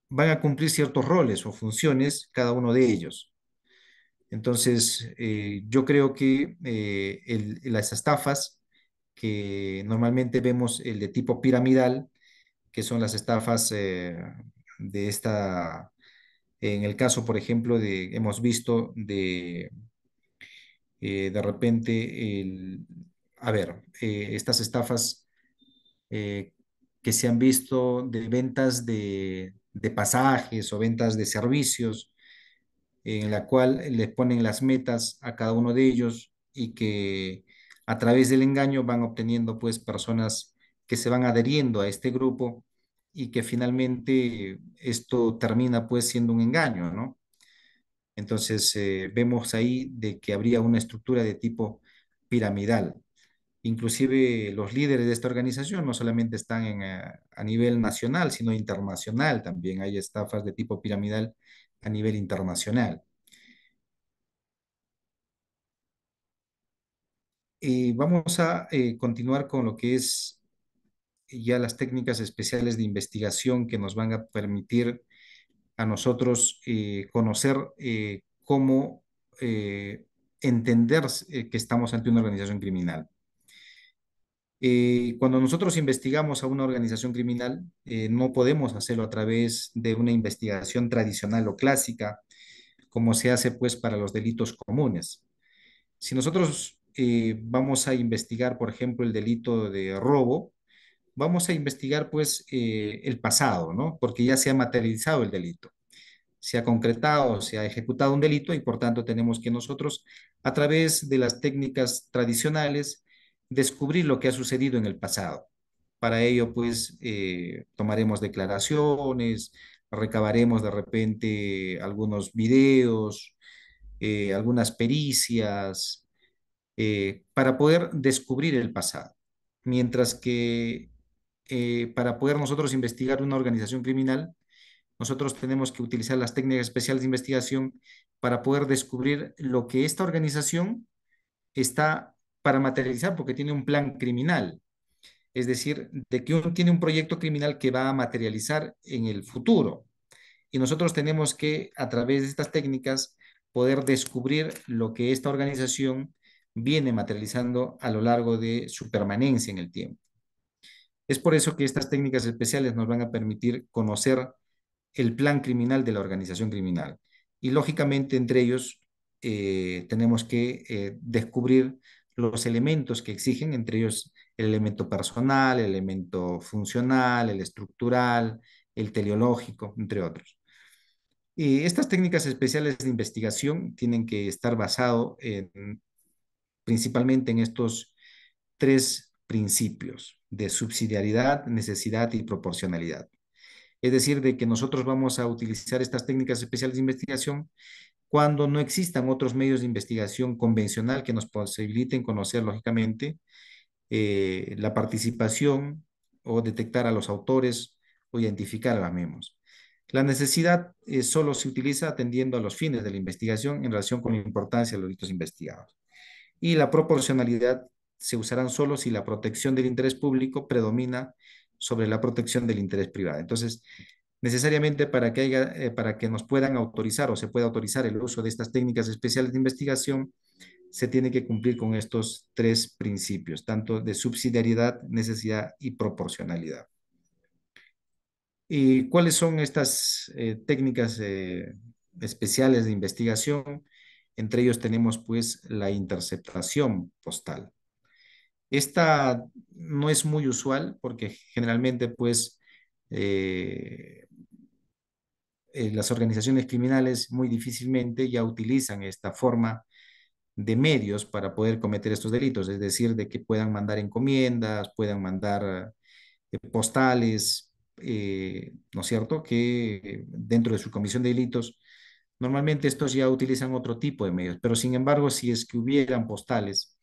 van a cumplir ciertos roles o funciones cada uno de ellos. Entonces, yo creo que las estafas que normalmente vemos, el de tipo piramidal, que son las estafas de esta, en el caso, por ejemplo, hemos visto de repente, a ver, estas estafas eh, que se han visto de ventas de pasajes o ventas de servicios, en la cual les ponen las metas a cada uno de ellos y que a través del engaño van obteniendo pues personas que se van adheriendo a este grupo y que finalmente esto termina pues siendo un engaño, ¿no? Entonces vemos ahí de que habría una estructura de tipo piramidal. Inclusive los líderes de esta organización no solamente están a nivel nacional, sino internacional también. Hay estafas de tipo piramidal a nivel internacional. Vamos a continuar con lo que es ya las técnicas especiales de investigación que nos van a permitir a nosotros conocer cómo entender que estamos ante una organización criminal. Cuando nosotros investigamos a una organización criminal, no podemos hacerlo a través de una investigación tradicional o clásica, como se hace pues para los delitos comunes. Si nosotros vamos a investigar, por ejemplo, el delito de robo, vamos a investigar pues el pasado, ¿no? Porque ya se ha materializado el delito, se ha concretado, se ha ejecutado un delito y por tanto tenemos que nosotros, a través de las técnicas tradicionales, descubrir lo que ha sucedido en el pasado. Para ello, pues, tomaremos declaraciones, recabaremos de repente algunos videos, algunas pericias, para poder descubrir el pasado. Mientras que para poder nosotros investigar una organización criminal, nosotros tenemos que utilizar las técnicas especiales de investigación para poder descubrir lo que esta organización está para materializar, porque tiene un plan criminal. Es decir, de que uno tiene un proyecto criminal que va a materializar en el futuro. Y nosotros tenemos que, a través de estas técnicas, poder descubrir lo que esta organización viene materializando a lo largo de su permanencia en el tiempo. Es por eso que estas técnicas especiales nos van a permitir conocer el plan criminal de la organización criminal. Y lógicamente entre ellos tenemos que descubrir los elementos que exigen, entre ellos el elemento personal, el elemento funcional, el estructural, el teleológico, entre otros. Y estas técnicas especiales de investigación tienen que estar basado principalmente en estos tres principios de subsidiariedad, necesidad y proporcionalidad. Es decir, de que nosotros vamos a utilizar estas técnicas especiales de investigación cuando no existan otros medios de investigación convencional que nos posibiliten conocer, lógicamente, la participación o detectar a los autores o identificar a las mismos. La necesidad solo se utiliza atendiendo a los fines de la investigación en relación con la importancia de los delitos investigados. Y la proporcionalidad se usarán solo si la protección del interés público predomina sobre la protección del interés privado. Entonces, necesariamente para que nos puedan autorizar o se pueda autorizar el uso de estas técnicas especiales de investigación, se tiene que cumplir con estos tres principios, tanto de subsidiariedad, necesidad y proporcionalidad. ¿Y cuáles son estas técnicas especiales de investigación? Entre ellos tenemos pues la interceptación postal. Esta no es muy usual porque generalmente pues las organizaciones criminales muy difícilmente ya utilizan esta forma de medios para poder cometer estos delitos, es decir, de que puedan mandar encomiendas, puedan mandar postales, ¿no es cierto? Que dentro de su comisión de delitos, normalmente estos ya utilizan otro tipo de medios, pero sin embargo, si es que hubieran postales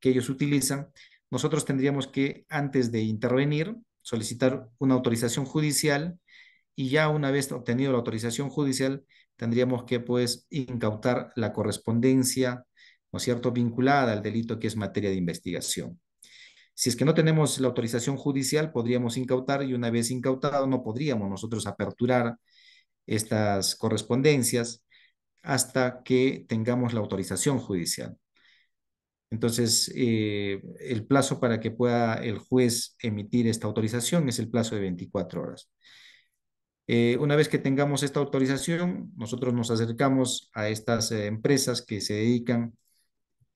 que ellos utilizan, nosotros tendríamos que, antes de intervenir, solicitar una autorización judicial y ya una vez obtenido la autorización judicial, tendríamos que pues incautar la correspondencia, ¿no es cierto?, vinculada al delito que es materia de investigación. Si es que no tenemos la autorización judicial, podríamos incautar y una vez incautado no podríamos nosotros aperturar estas correspondencias hasta que tengamos la autorización judicial. Entonces, el plazo para que pueda el juez emitir esta autorización es el plazo de 24 horas. Una vez que tengamos esta autorización, nosotros nos acercamos a estas empresas que se dedican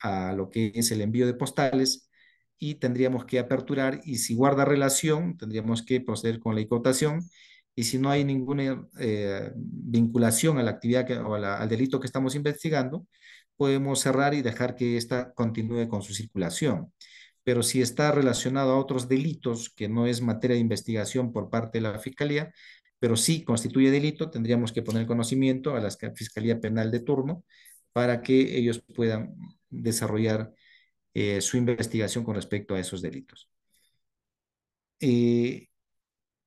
a lo que es el envío de postales y tendríamos que aperturar y si guarda relación, tendríamos que proceder con la incautación y si no hay ninguna vinculación a la actividad o al delito que estamos investigando, podemos cerrar y dejar que ésta continúe con su circulación. Pero si está relacionado a otros delitos que no es materia de investigación por parte de la Fiscalía, pero sí constituye delito, tendríamos que poner conocimiento a la Fiscalía Penal de turno para que ellos puedan desarrollar su investigación con respecto a esos delitos.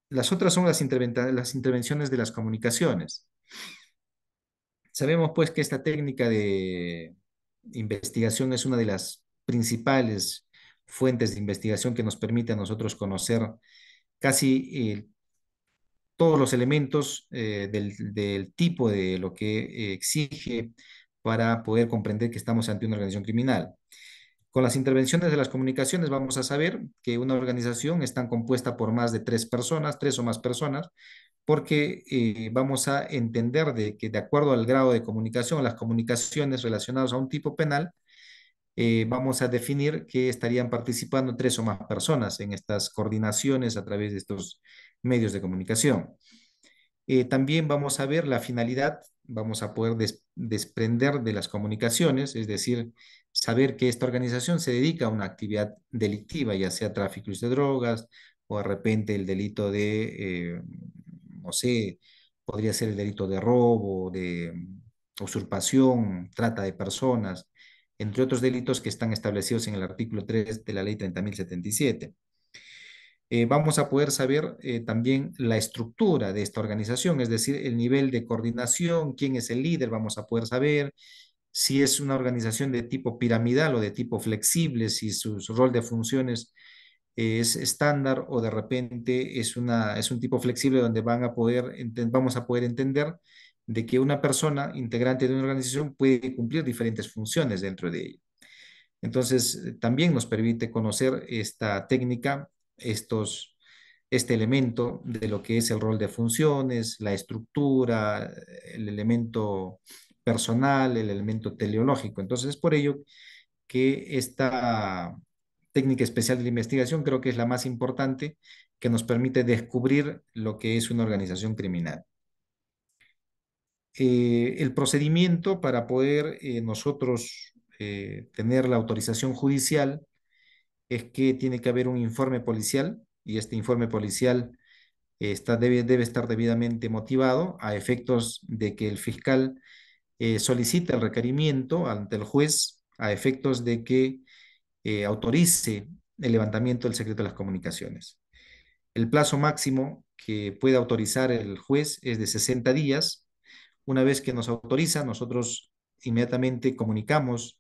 Las otras son las intervenciones de las comunicaciones. Sabemos pues que esta técnica de investigación es una de las principales fuentes de investigación que nos permite a nosotros conocer casi todos los elementos del tipo de lo que exige para poder comprender que estamos ante una organización criminal. Con las intervenciones de las comunicaciones vamos a saber que una organización está compuesta por más de tres personas, tres o más personas, porque vamos a entender de que de acuerdo al grado de comunicación, las comunicaciones relacionadas a un tipo penal, vamos a definir que estarían participando tres o más personas en estas coordinaciones a través de estos medios de comunicación. También vamos a ver la finalidad, vamos a poder desprender de las comunicaciones, es decir, saber que esta organización se dedica a una actividad delictiva, ya sea tráfico de drogas, o de repente el delito de, no sé, podría ser el delito de robo, de usurpación, trata de personas, entre otros delitos que están establecidos en el artículo 3 de la ley 30.077. Vamos a poder saber también la estructura de esta organización, es decir, el nivel de coordinación, quién es el líder, vamos a poder saber si es una organización de tipo piramidal o de tipo flexible, si su rol de funciones es estándar o de repente es un tipo flexible donde vamos a poder entender de que una persona integrante de una organización puede cumplir diferentes funciones dentro de ella. Entonces, también nos permite conocer esta técnica, este elemento de lo que es el rol de funciones, la estructura, el elemento personal, el elemento teleológico. Entonces, es por ello que esta técnica especial de la investigación creo que es la más importante que nos permite descubrir lo que es una organización criminal. El procedimiento para poder nosotros tener la autorización judicial es que tiene que haber un informe policial y este informe policial debe estar debidamente motivado a efectos de que el fiscal solicite el requerimiento ante el juez a efectos de que autorice el levantamiento del secreto de las comunicaciones. El plazo máximo que puede autorizar el juez es de 60 días. Una vez que nos autoriza, nosotros inmediatamente comunicamos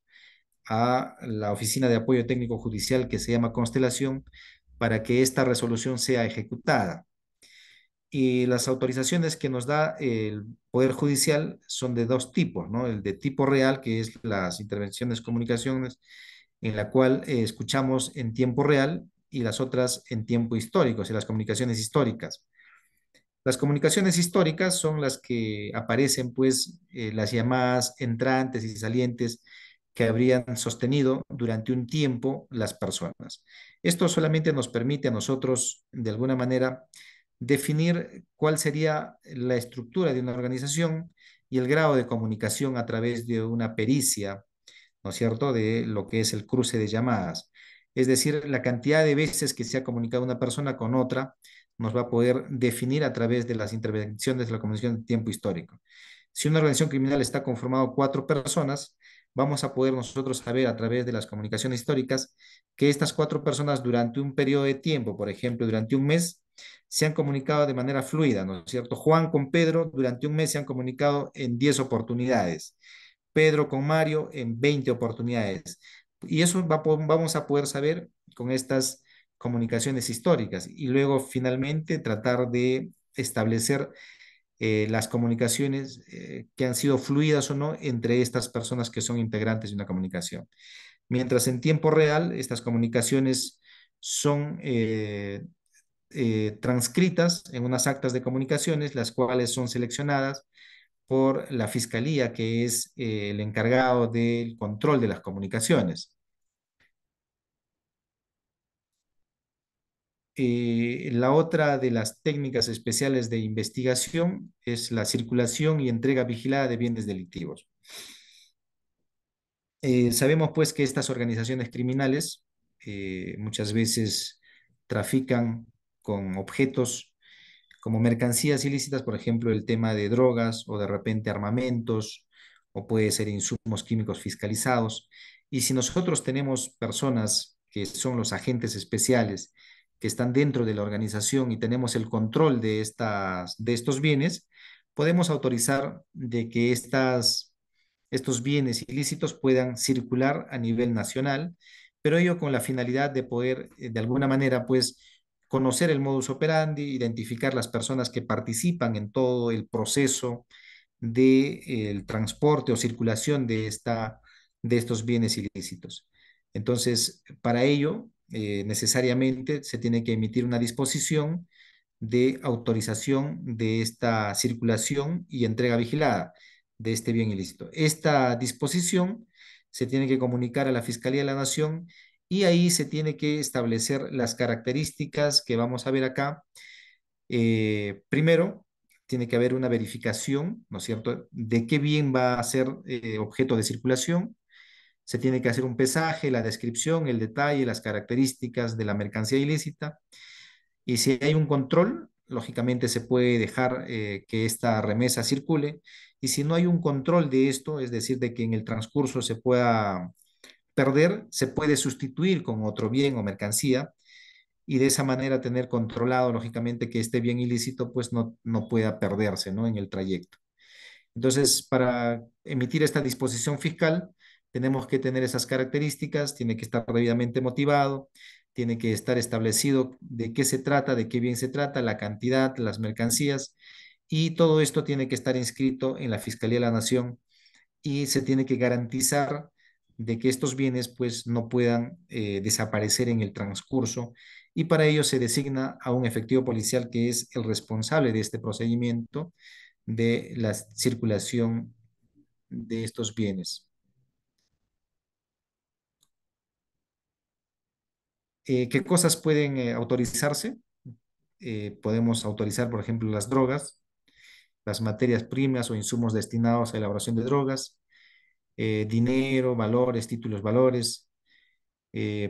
a la Oficina de Apoyo Técnico Judicial que se llama Constelación para que esta resolución sea ejecutada. Y las autorizaciones que nos da el Poder Judicial son de dos tipos, ¿no? El de tipo real, que es las intervenciones comunicaciones, en la cual escuchamos en tiempo real, y las otras en tiempo histórico, o sea, las comunicaciones históricas. Las comunicaciones históricas son las que aparecen, pues, las llamadas entrantes y salientes que habrían sostenido durante un tiempo las personas. Esto solamente nos permite a nosotros, de alguna manera, definir cuál sería la estructura de una organización y el grado de comunicación a través de una pericia, ¿no es cierto?, de lo que es el cruce de llamadas. Es decir, la cantidad de veces que se ha comunicado una persona con otra nos va a poder definir a través de las intervenciones de la comunicación de tiempo histórico. Si una organización criminal está conformada por 4 personas, vamos a poder nosotros saber a través de las comunicaciones históricas que estas 4 personas durante un periodo de tiempo, por ejemplo, durante un mes, se han comunicado de manera fluida, ¿no es cierto? Juan con Pedro durante un mes se han comunicado en 10 oportunidades. Pedro con Mario en 20 oportunidades. Y eso vamos a poder saber con estas comunicaciones históricas y luego finalmente tratar de establecer las comunicaciones que han sido fluidas o no entre estas personas que son integrantes de una comunicación. Mientras en tiempo real estas comunicaciones son transcritas en unas actas de comunicaciones, las cuales son seleccionadas por la fiscalía, que es el encargado del control de las comunicaciones. La otra de las técnicas especiales de investigación es la circulación y entrega vigilada de bienes delictivos. Sabemos pues que estas organizaciones criminales muchas veces trafican con objetos como mercancías ilícitas, por ejemplo, el tema de drogas o de repente armamentos, o puede ser insumos químicos fiscalizados. Y si nosotros tenemos personas que son los agentes especiales, que están dentro de la organización y tenemos el control de estos bienes, podemos autorizar de que estos bienes ilícitos puedan circular a nivel nacional, pero ello con la finalidad de poder, de alguna manera, pues, conocer el modus operandi, identificar las personas que participan en todo el proceso del transporte o circulación de estos bienes ilícitos. Entonces, para ello, necesariamente se tiene que emitir una disposición de autorización de esta circulación y entrega vigilada de este bien ilícito. Esta disposición se tiene que comunicar a la Fiscalía de la Nación y ahí se tiene que establecer las características que vamos a ver acá. Primero, tiene que haber una verificación, ¿no es cierto?, de qué bien va a ser objeto de circulación. Se tiene que hacer un pesaje, la descripción, el detalle, las características de la mercancía ilícita. Y si hay un control, lógicamente se puede dejar que esta remesa circule. Y si no hay un control de esto, es decir, de que en el transcurso se pueda perder, se puede sustituir con otro bien o mercancía y de esa manera tener controlado, lógicamente, que este bien ilícito pues no pueda perderse, ¿no? En el trayecto. Entonces, para emitir esta disposición fiscal, tenemos que tener esas características, tiene que estar debidamente motivado, tiene que estar establecido de qué se trata, de qué bien se trata, la cantidad, las mercancías, y todo esto tiene que estar inscrito en la Fiscalía de la Nación y se tiene que garantizar de que estos bienes pues no puedan desaparecer en el transcurso y para ello se designa a un efectivo policial que es el responsable de este procedimiento de la circulación de estos bienes. ¿Qué cosas pueden autorizarse? Podemos autorizar, por ejemplo, las drogas, las materias primas o insumos destinados a la elaboración de drogas, dinero, valores, títulos, valores,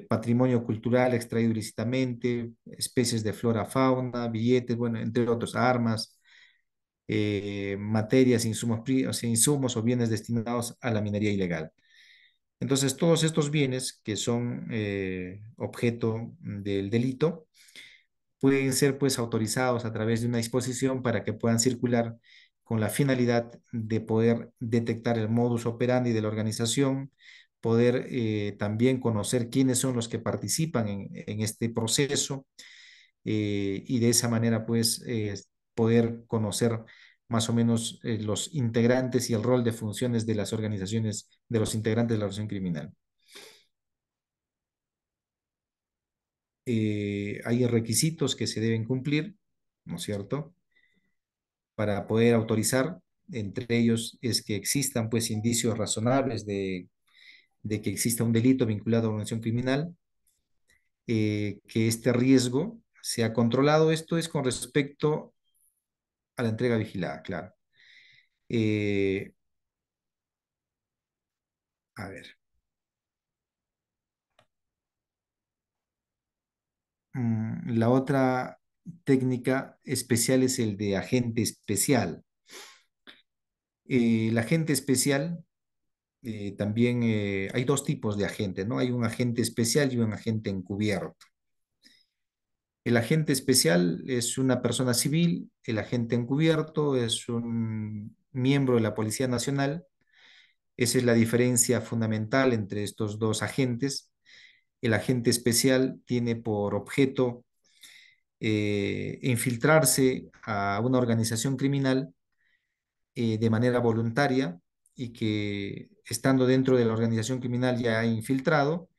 patrimonio cultural extraído ilícitamente, especies de flora, fauna, billetes, bueno, entre otros, armas, materias, o sea, insumos o bienes destinados a la minería ilegal. Entonces, todos estos bienes que son objeto del delito pueden ser pues autorizados a través de una disposición para que puedan circular con la finalidad de poder detectar el modus operandi de la organización, poder también conocer quiénes son los que participan en este proceso y de esa manera pues poder conocer más o menos los integrantes y el rol de funciones de las organizaciones, de los integrantes de la organización criminal. Hay requisitos que se deben cumplir, ¿no es cierto? Para poder autorizar, entre ellos es que existan pues indicios razonables de que exista un delito vinculado a una organización criminal, que este riesgo sea controlado. Esto es con respecto a la entrega vigilada, claro. Eh, a ver. La otra técnica especial es el de agente especial. El agente especial también hay dos tipos de agente, ¿no? Hay un agente especial y un agente encubierto. El agente especial es una persona civil, el agente encubierto es un miembro de la Policía Nacional. Esa es la diferencia fundamental entre estos dos agentes. El agente especial tiene por objeto infiltrarse a una organización criminal de manera voluntaria y que estando dentro de la organización criminal ya infiltrado,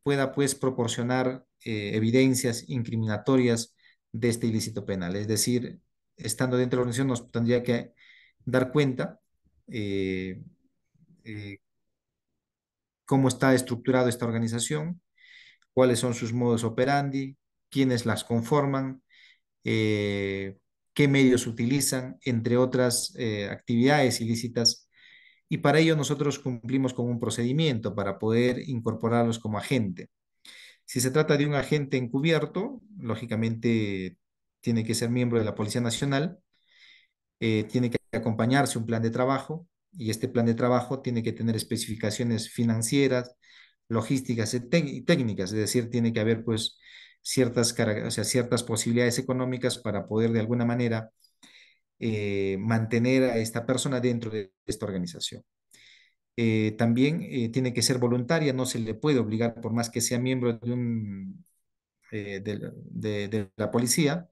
pueda pues proporcionar evidencias incriminatorias de este ilícito penal. Es decir, estando dentro de la organización nos tendría que dar cuenta eh, eh, cómo está estructurada esta organización, cuáles son sus modos operandi, quiénes las conforman, eh, qué medios utilizan, entre otras actividades ilícitas. Y para ello nosotros cumplimos con un procedimiento para poder incorporarlos como agente. Si se trata de un agente encubierto, lógicamente tiene que ser miembro de la Policía Nacional, tiene que acompañarse un plan de trabajo y este plan de trabajo tiene que tener especificaciones financieras, logísticas y técnicas, es decir, tiene que haber pues o sea, ciertas posibilidades económicas para poder de alguna manera mantener a esta persona dentro de esta organización. También tiene que ser voluntaria, no se le puede obligar, por más que sea miembro de la policía,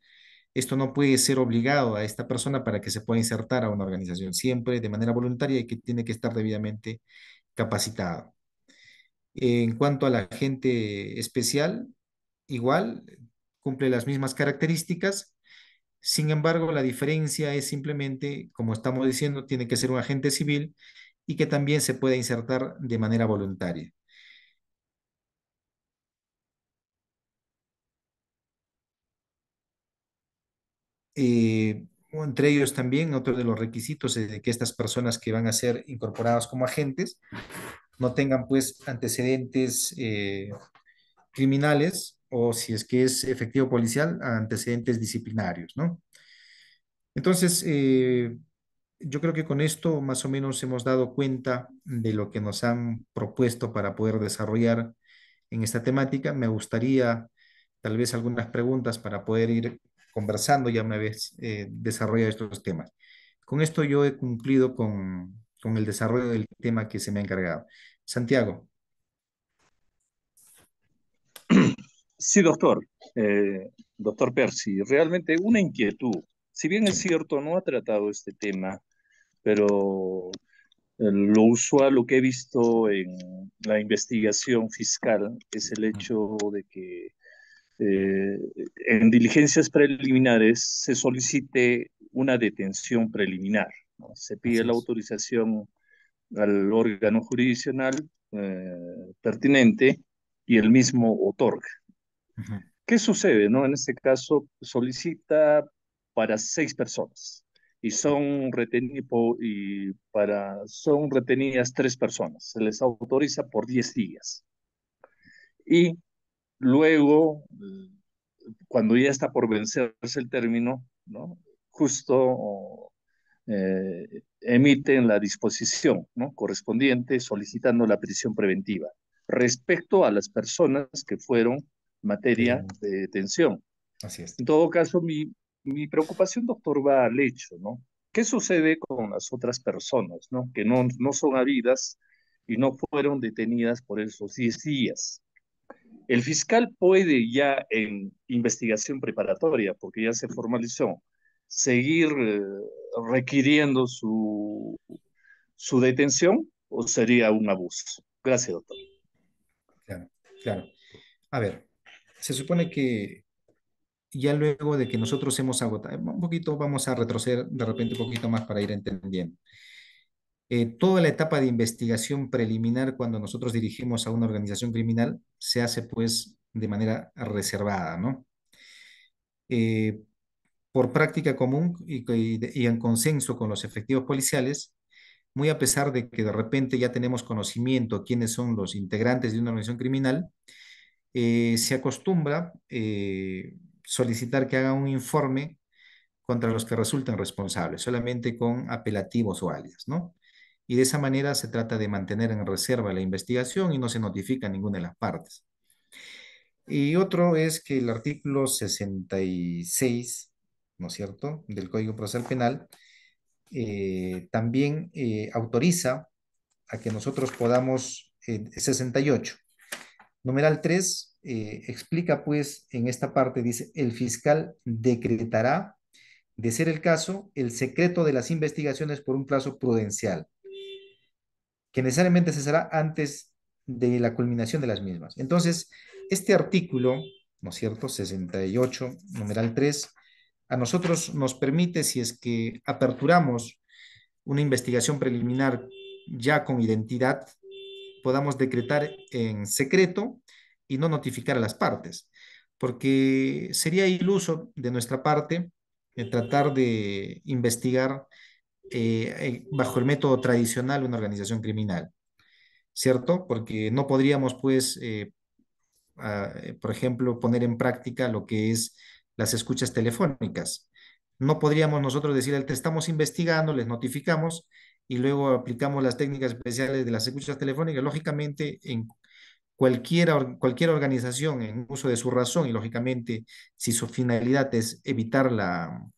esto no puede ser obligado a esta persona para que se pueda insertar a una organización, siempre de manera voluntaria y que tiene que estar debidamente capacitado. En cuanto a la agente especial, igual cumple las mismas características, sin embargo, la diferencia es simplemente, como estamos diciendo, tiene que ser un agente civil y que también se pueda insertar de manera voluntaria. Entre ellos también, otro de los requisitos es de que estas personas que van a ser incorporadas como agentes no tengan pues antecedentes criminales o si es que es efectivo policial, antecedentes disciplinarios, ¿no? Entonces, yo creo que con esto más o menos hemos dado cuenta de lo que nos han propuesto para poder desarrollar en esta temática. Me gustaría tal vez algunas preguntas para poder ir conversando ya una vez desarrollado estos temas. Con esto yo he cumplido con el desarrollo del tema que se me ha encargado. Santiago. Sí, doctor. Doctor Percy, realmente una inquietud. Si bien es Sí. cierto, no ha tratado este tema, pero lo usual, lo que he visto en la investigación fiscal, es el hecho de que eh, en diligencias preliminares se solicite una detención preliminar, ¿no? Se pide Así la es. autorización al órgano jurisdiccional pertinente y el mismo otorga. Ujú. ¿Qué sucede, no? En este caso solicita para 6 personas y son retenidas 3 personas. Se les autoriza por 10 días. Y luego, cuando ya está por vencerse el término, ¿no? Justo emiten la disposición, ¿no? Correspondiente solicitando la prisión preventiva respecto a las personas que fueron materia Pero, de detención. así es. En todo caso, mi preocupación, doctor, va al hecho, ¿no? ¿Qué sucede con las otras personas, ¿no? Que no son habidas y no fueron detenidas por esos 10 días? El fiscal puede ya en investigación preparatoria, porque ya se formalizó, seguir requiriendo su detención o sería un abuso. Gracias, doctor. Claro, claro. A ver, se supone que ya luego de que nosotros hemos agotado, un poquito, vamos a retroceder de repente un poquito más para ir entendiendo. Toda la etapa de investigación preliminar cuando nosotros dirigimos a una organización criminal se hace pues de manera reservada, ¿no? Eh, por práctica común y en consenso con los efectivos policiales, muy a pesar de que de repente ya tenemos conocimiento quiénes son los integrantes de una organización criminal, se acostumbra solicitar que haga un informe contra los que resulten responsables, solamente con apelativos o alias, ¿no? Y de esa manera se trata de mantener en reserva la investigación y no se notifica a ninguna de las partes. Y otro es que el artículo 66, ¿no es cierto?, del Código Procesal Penal, también autoriza a que nosotros podamos, 68, numeral 3, explica pues en esta parte, dice, el fiscal decretará, de ser el caso, el secreto de las investigaciones por un plazo prudencial, que necesariamente cesará antes de la culminación de las mismas. Entonces, este artículo, ¿no es cierto?, 68, numeral 3, a nosotros nos permite, si es que aperturamos una investigación preliminar ya con identidad, podamos decretar en secreto y no notificar a las partes, porque sería iluso de nuestra parte tratar de investigar bajo el método tradicional una organización criminal, ¿cierto? Porque no podríamos, pues, por ejemplo, poner en práctica lo que es las escuchas telefónicas. No podríamos nosotros decir, te estamos investigando, les notificamos y luego aplicamos las técnicas especiales de las escuchas telefónicas. Lógicamente, en cualquier organización en uso de su razón y lógicamente si su finalidad es evitar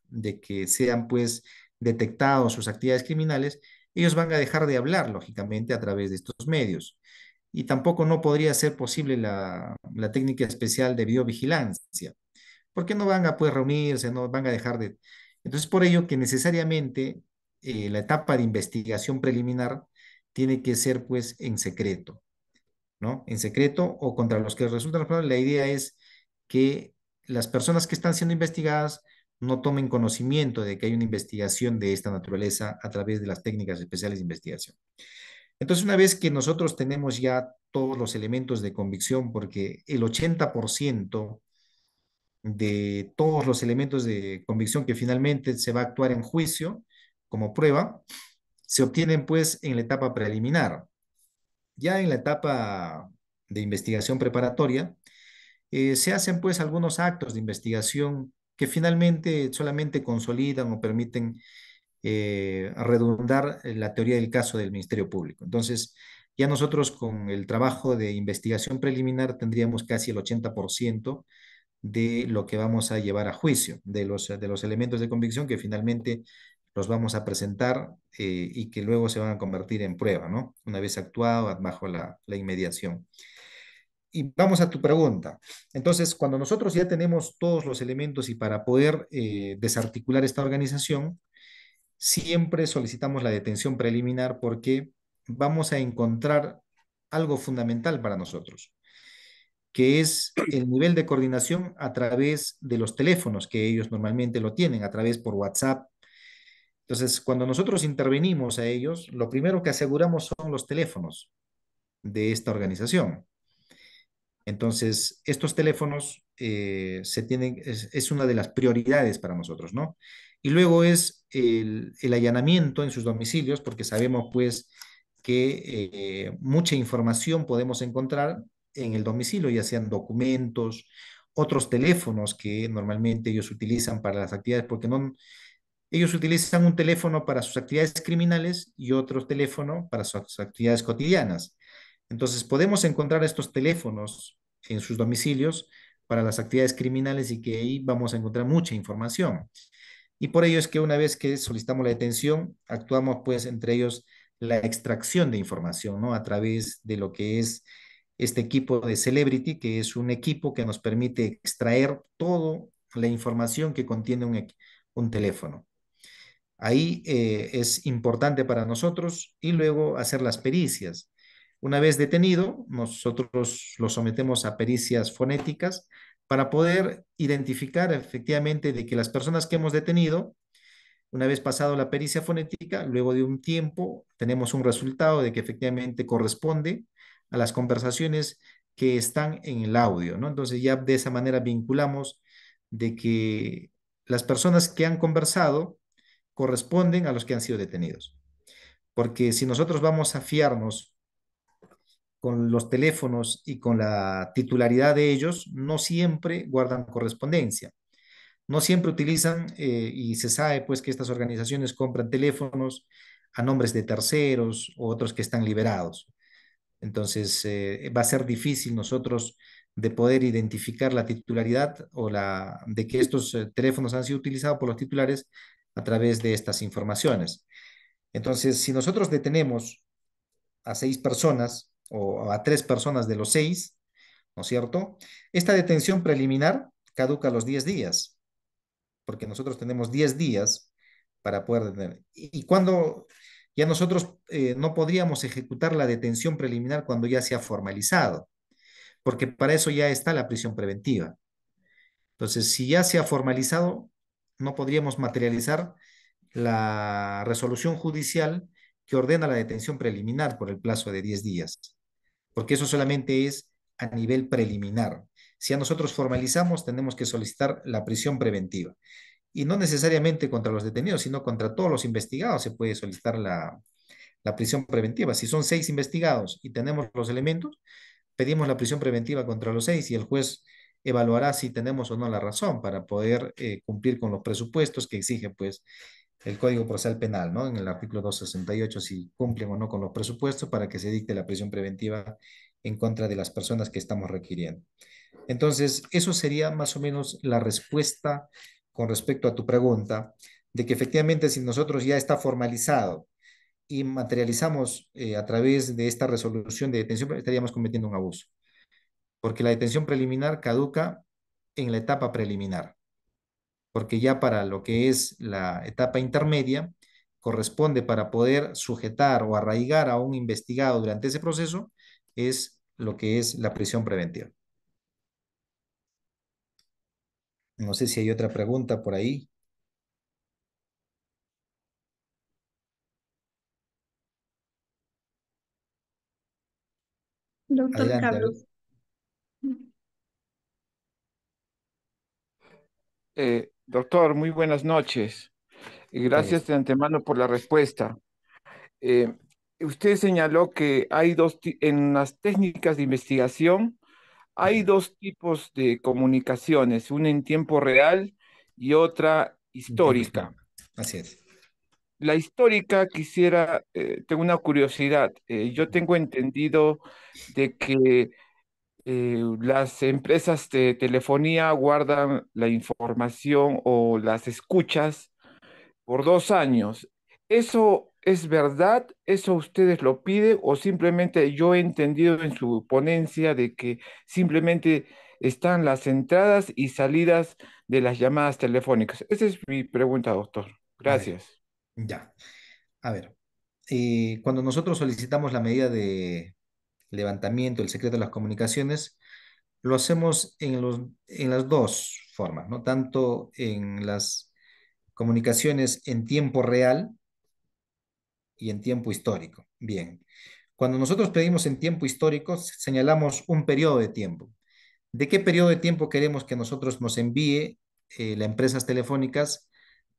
de que sean pues detectados sus actividades criminales, ellos van a dejar de hablar lógicamente a través de estos medios. Y tampoco no podría ser posible la técnica especial de videovigilancia, porque no van a pues reunirse, no van a dejar de... Entonces, por ello que necesariamente la etapa de investigación preliminar tiene que ser pues en secreto, ¿no? En secreto o contra los que resultan responsables. La idea es que las personas que están siendo investigadas no tomen conocimiento de que hay una investigación de esta naturaleza a través de las técnicas especiales de investigación. Entonces, una vez que nosotros tenemos ya todos los elementos de convicción, porque el 80% de todos los elementos de convicción que finalmente se va a actuar en juicio como prueba, se obtienen pues en la etapa preliminar. Ya en la etapa de investigación preparatoria, se hacen pues algunos actos de investigación que finalmente solamente consolidan o permiten redundar en la teoría del caso del Ministerio Público. Entonces, ya nosotros con el trabajo de investigación preliminar tendríamos casi el 80% de lo que vamos a llevar a juicio, de los elementos de convicción que finalmente los vamos a presentar y que luego se van a convertir en prueba, ¿no? Una vez actuado bajo la inmediación. Y vamos a tu pregunta. Entonces, cuando nosotros ya tenemos todos los elementos y para poder desarticular esta organización, siempre solicitamos la detención preliminar porque vamos a encontrar algo fundamental para nosotros, que es el nivel de coordinación a través de los teléfonos que ellos normalmente lo tienen, a través por WhatsApp. Entonces, cuando nosotros intervenimos a ellos, lo primero que aseguramos son los teléfonos de esta organización. Entonces, estos teléfonos es una de las prioridades para nosotros, ¿no? Y luego es el allanamiento en sus domicilios, porque sabemos pues que mucha información podemos encontrar en el domicilio, ya sean documentos, otros teléfonos que normalmente ellos utilizan para las actividades, porque no, ellos utilizan un teléfono para sus actividades criminales y otro teléfono para sus actividades cotidianas. Entonces, podemos encontrar estos teléfonos en sus domicilios para las actividades criminales y que ahí vamos a encontrar mucha información. Y por ello es que una vez que solicitamos la detención, actuamos pues entre ellos la extracción de información, ¿no? A través de lo que es este equipo de Celebrity, que es un equipo que nos permite extraer toda la información que contiene un teléfono. Ahí es importante para nosotros y luego hacer las pericias. Una vez detenido, nosotros lo sometemos a pericias fonéticas para poder identificar efectivamente de que las personas que hemos detenido, una vez pasado la pericia fonética, luego de un tiempo tenemos un resultado de que efectivamente corresponde a las conversaciones que están en el audio, ¿no? Entonces ya de esa manera vinculamos de que las personas que han conversado corresponden a los que han sido detenidos. Porque si nosotros vamos a fiarnos con los teléfonos y con la titularidad de ellos, no siempre guardan correspondencia. No siempre utilizan, y se sabe pues que estas organizaciones compran teléfonos a nombres de terceros o otros que están liberados. Entonces, va a ser difícil nosotros de poder identificar la titularidad o de que estos teléfonos han sido utilizados por los titulares a través de estas informaciones. Entonces, si nosotros detenemos a 6 personas o a 3 personas de los 6, ¿no es cierto? Esta detención preliminar caduca a los 10 días, porque nosotros tenemos 10 días para poder detener. Y cuando ya nosotros no podríamos ejecutar la detención preliminar cuando ya se ha formalizado, porque para eso ya está la prisión preventiva. Entonces, si ya se ha formalizado, no podríamos materializar la resolución judicial que ordena la detención preliminar por el plazo de 10 días, porque eso solamente es a nivel preliminar. Si a nosotros formalizamos, tenemos que solicitar la prisión preventiva. Y no necesariamente contra los detenidos, sino contra todos los investigados se puede solicitar la prisión preventiva. Si son 6 investigados y tenemos los elementos, pedimos la prisión preventiva contra los 6 y el juez evaluará si tenemos o no la razón para poder cumplir con los presupuestos que exige pues el Código Procesal Penal, ¿no? En el artículo 268, si cumplen o no con los presupuestos para que se dicte la prisión preventiva en contra de las personas que estamos requiriendo. Entonces, eso sería más o menos la respuesta con respecto a tu pregunta, de que efectivamente si nosotros ya está formalizado y materializamos a través de esta resolución de detención, estaríamos cometiendo un abuso, porque la detención preliminar caduca en la etapa preliminar, porque ya para lo que es la etapa intermedia, corresponde para poder sujetar o arraigar a un investigado durante ese proceso, es lo que es la prisión preventiva. No sé si hay otra pregunta por ahí. Doctor Adelante, Carlos. Doctor, muy buenas noches. Y ¿Qué tal? gracias de antemano por la respuesta. Eh, Usted señaló que hay en las técnicas de investigación hay dos tipos de comunicaciones, una en tiempo real y otra Un tiempo histórica. histórico. Así es. La histórica quisiera, tengo una curiosidad. Yo tengo entendido de que las empresas de telefonía guardan la información o las escuchas por 2 años. ¿Eso es verdad? ¿Eso ustedes lo piden? ¿O simplemente yo he entendido en su ponencia de que simplemente están las entradas y salidas de las llamadas telefónicas? Esa es mi pregunta, doctor. A ver, Gracias. ya. A ver, cuando nosotros solicitamos la medida de levantamiento del secreto de las comunicaciones, lo hacemos en las dos formas, ¿no? Tanto en las comunicaciones en tiempo real y en tiempo histórico. Bien, cuando nosotros pedimos en tiempo histórico, señalamos un periodo de tiempo. ¿De qué periodo de tiempo queremos que nosotros nos envíe las empresas telefónicas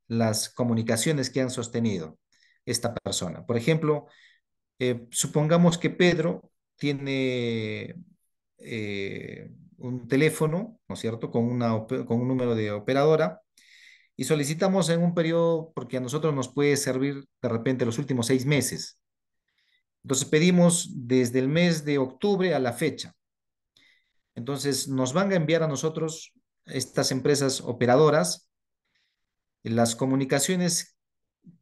las comunicaciones que han sostenido esta persona? Por ejemplo, supongamos que Pedro tiene un teléfono, ¿no es cierto?, con un número de operadora y solicitamos en un periodo, porque a nosotros nos puede servir de repente los últimos 6 meses. Entonces pedimos desde el mes de octubre a la fecha. Entonces nos van a enviar a nosotros, estas empresas operadoras, las comunicaciones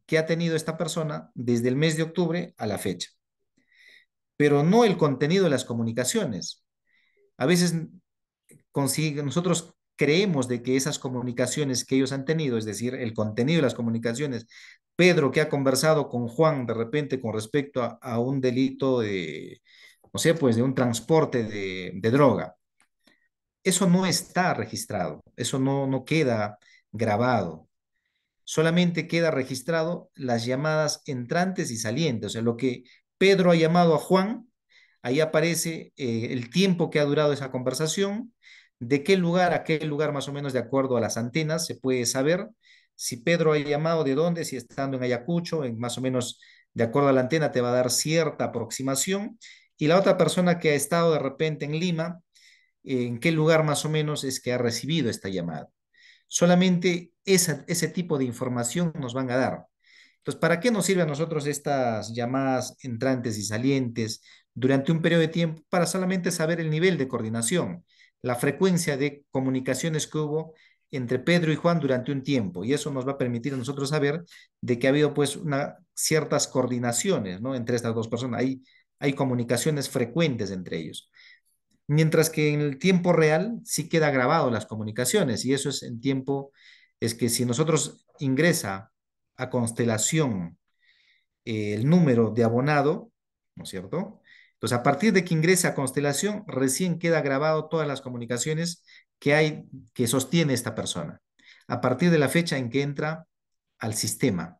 que ha tenido esta persona desde el mes de octubre a la fecha, pero no el contenido de las comunicaciones. A veces nosotros creemos de que esas comunicaciones que ellos han tenido, es decir, el contenido de las comunicaciones, Pedro que ha conversado con Juan de repente con respecto a un delito de, no sé, pues de un transporte de droga, eso no está registrado, eso no queda grabado, solamente queda registrado las llamadas entrantes y salientes, o sea, lo que Pedro ha llamado a Juan, ahí aparece el tiempo que ha durado esa conversación, de qué lugar a qué lugar más o menos de acuerdo a las antenas se puede saber si Pedro ha llamado de dónde, si estando en Ayacucho, en más o menos de acuerdo a la antena te va a dar cierta aproximación, y la otra persona que ha estado de repente en Lima, en qué lugar más o menos es que ha recibido esta llamada. Solamente ese tipo de información nos van a dar. Entonces, ¿para qué nos sirven a nosotros estas llamadas entrantes y salientes durante un periodo de tiempo? Para solamente saber el nivel de coordinación, la frecuencia de comunicaciones que hubo entre Pedro y Juan durante un tiempo. Y eso nos va a permitir a nosotros saber de que ha habido pues ciertas coordinaciones, ¿no?, entre estas dos personas. Hay comunicaciones frecuentes entre ellos. Mientras que en el tiempo real sí queda grabado las comunicaciones y eso es en tiempo, es que si nosotros ingresa a Constelación el número de abonado, ¿no es cierto? Entonces, a partir de que ingresa a Constelación, recién queda grabado todas las comunicaciones que hay, que sostiene esta persona, a partir de la fecha en que entra al sistema.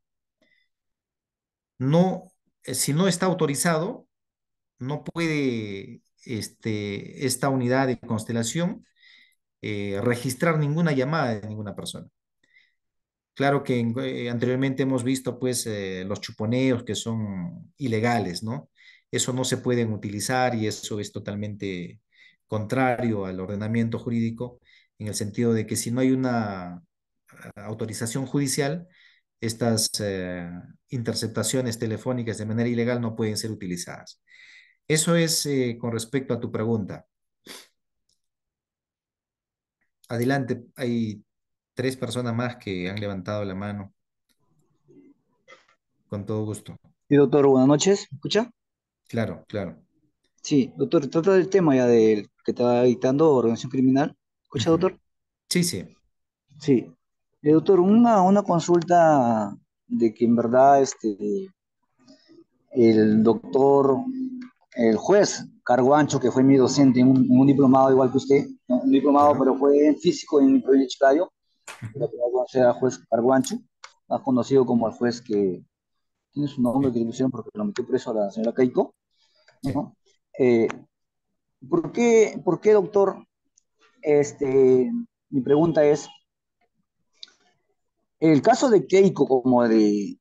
No, si no está autorizado, no puede esta unidad de Constelación registrar ninguna llamada de ninguna persona. Claro que anteriormente hemos visto pues los chuponeos que son ilegales, ¿no? Eso no se pueden utilizar y eso es totalmente contrario al ordenamiento jurídico en el sentido de que si no hay una autorización judicial, estas interceptaciones telefónicas de manera ilegal no pueden ser utilizadas. Eso es con respecto a tu pregunta. Adelante, hay 3 personas más que han levantado la mano. Con todo gusto. Sí, doctor, buenas noches. ¿Me escucha? Claro, claro. Sí, doctor, trata del tema ya del que está dictando organización criminal. ¿Escucha, Ujú. doctor? Sí, sí. Sí. Doctor, una consulta de que en verdad el doctor, el juez Carguancho, que fue mi docente en un diplomado igual que usted, ¿no? Un diplomado, Ya. pero fue en físico en el Colegio de Chiclayo, Ujú. pero que va a conocer al juez Carguancho, más conocido como el juez que tiene su nombre Sí, que le pusieron porque lo metió preso a la señora Keiko, sí. ¿no? Eh, ¿Por qué, doctor? Mi pregunta es, el caso de Keiko, como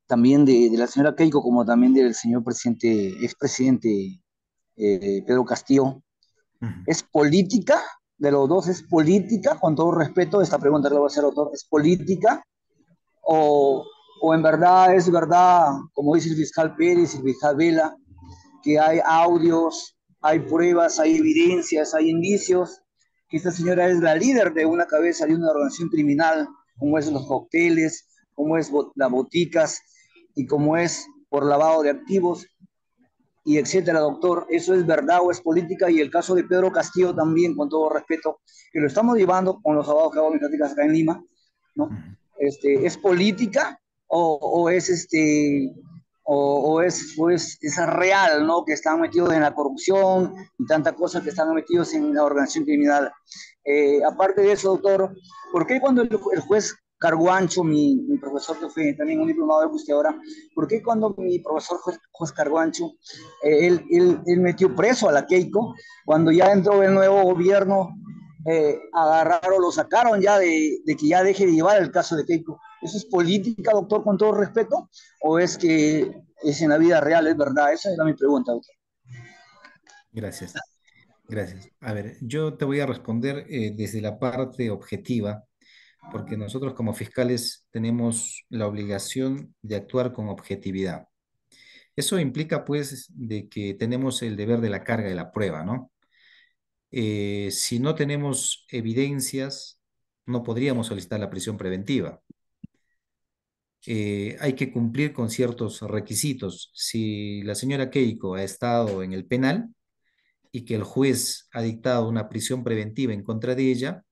también de la señora Keiko, como también del señor presidente, expresidente Pedro Castillo, Ujú. ¿Es política? De los dos, ¿es política? Con todo respeto, esta pregunta que le voy a hacer, doctor, ¿es política? ¿O, o en verdad es verdad, como dice el fiscal Pérez y el fiscal Vela, que hay audios, hay pruebas, hay evidencias, hay indicios, que esta señora es la líder de una cabeza de una organización criminal, como es los cócteles, como es las boticas y como es por lavado de activos y etcétera, doctor? ¿Eso es verdad o es política? Y el caso de Pedro Castillo también, con todo respeto, que lo estamos llevando con los abogados que hago mis prácticas acá en Lima, ¿no? Ujú. ¿Es política o es es real, ¿no? Que están metidos en la corrupción y tantas cosas que están metidos en la organización criminal. Aparte de eso, doctor, ¿por qué cuando el juez Carguancho, mi profesor que fue también un diplomado de búsqueda ahora, ¿por qué cuando mi profesor juez Carguancho, él metió preso a la Keiko, cuando ya entró el nuevo gobierno, agarraron, lo sacaron ya de que ya deje de llevar el caso de Keiko? ¿Eso es política, doctor, con todo respeto? ¿O es que es en la vida real, es verdad? Esa era mi pregunta, doctor. Gracias, gracias. A ver, yo te voy a responder desde la parte objetiva, porque nosotros como fiscales tenemos la obligación de actuar con objetividad. Eso implica, pues, de que tenemos el deber de la carga de la prueba, ¿no? Si no tenemos evidencias, no podríamos solicitar la prisión preventiva. Hay que cumplir con ciertos requisitos. Si la señora Keiko ha estado en el penal y que el juez ha dictado una prisión preventiva en contra de ella,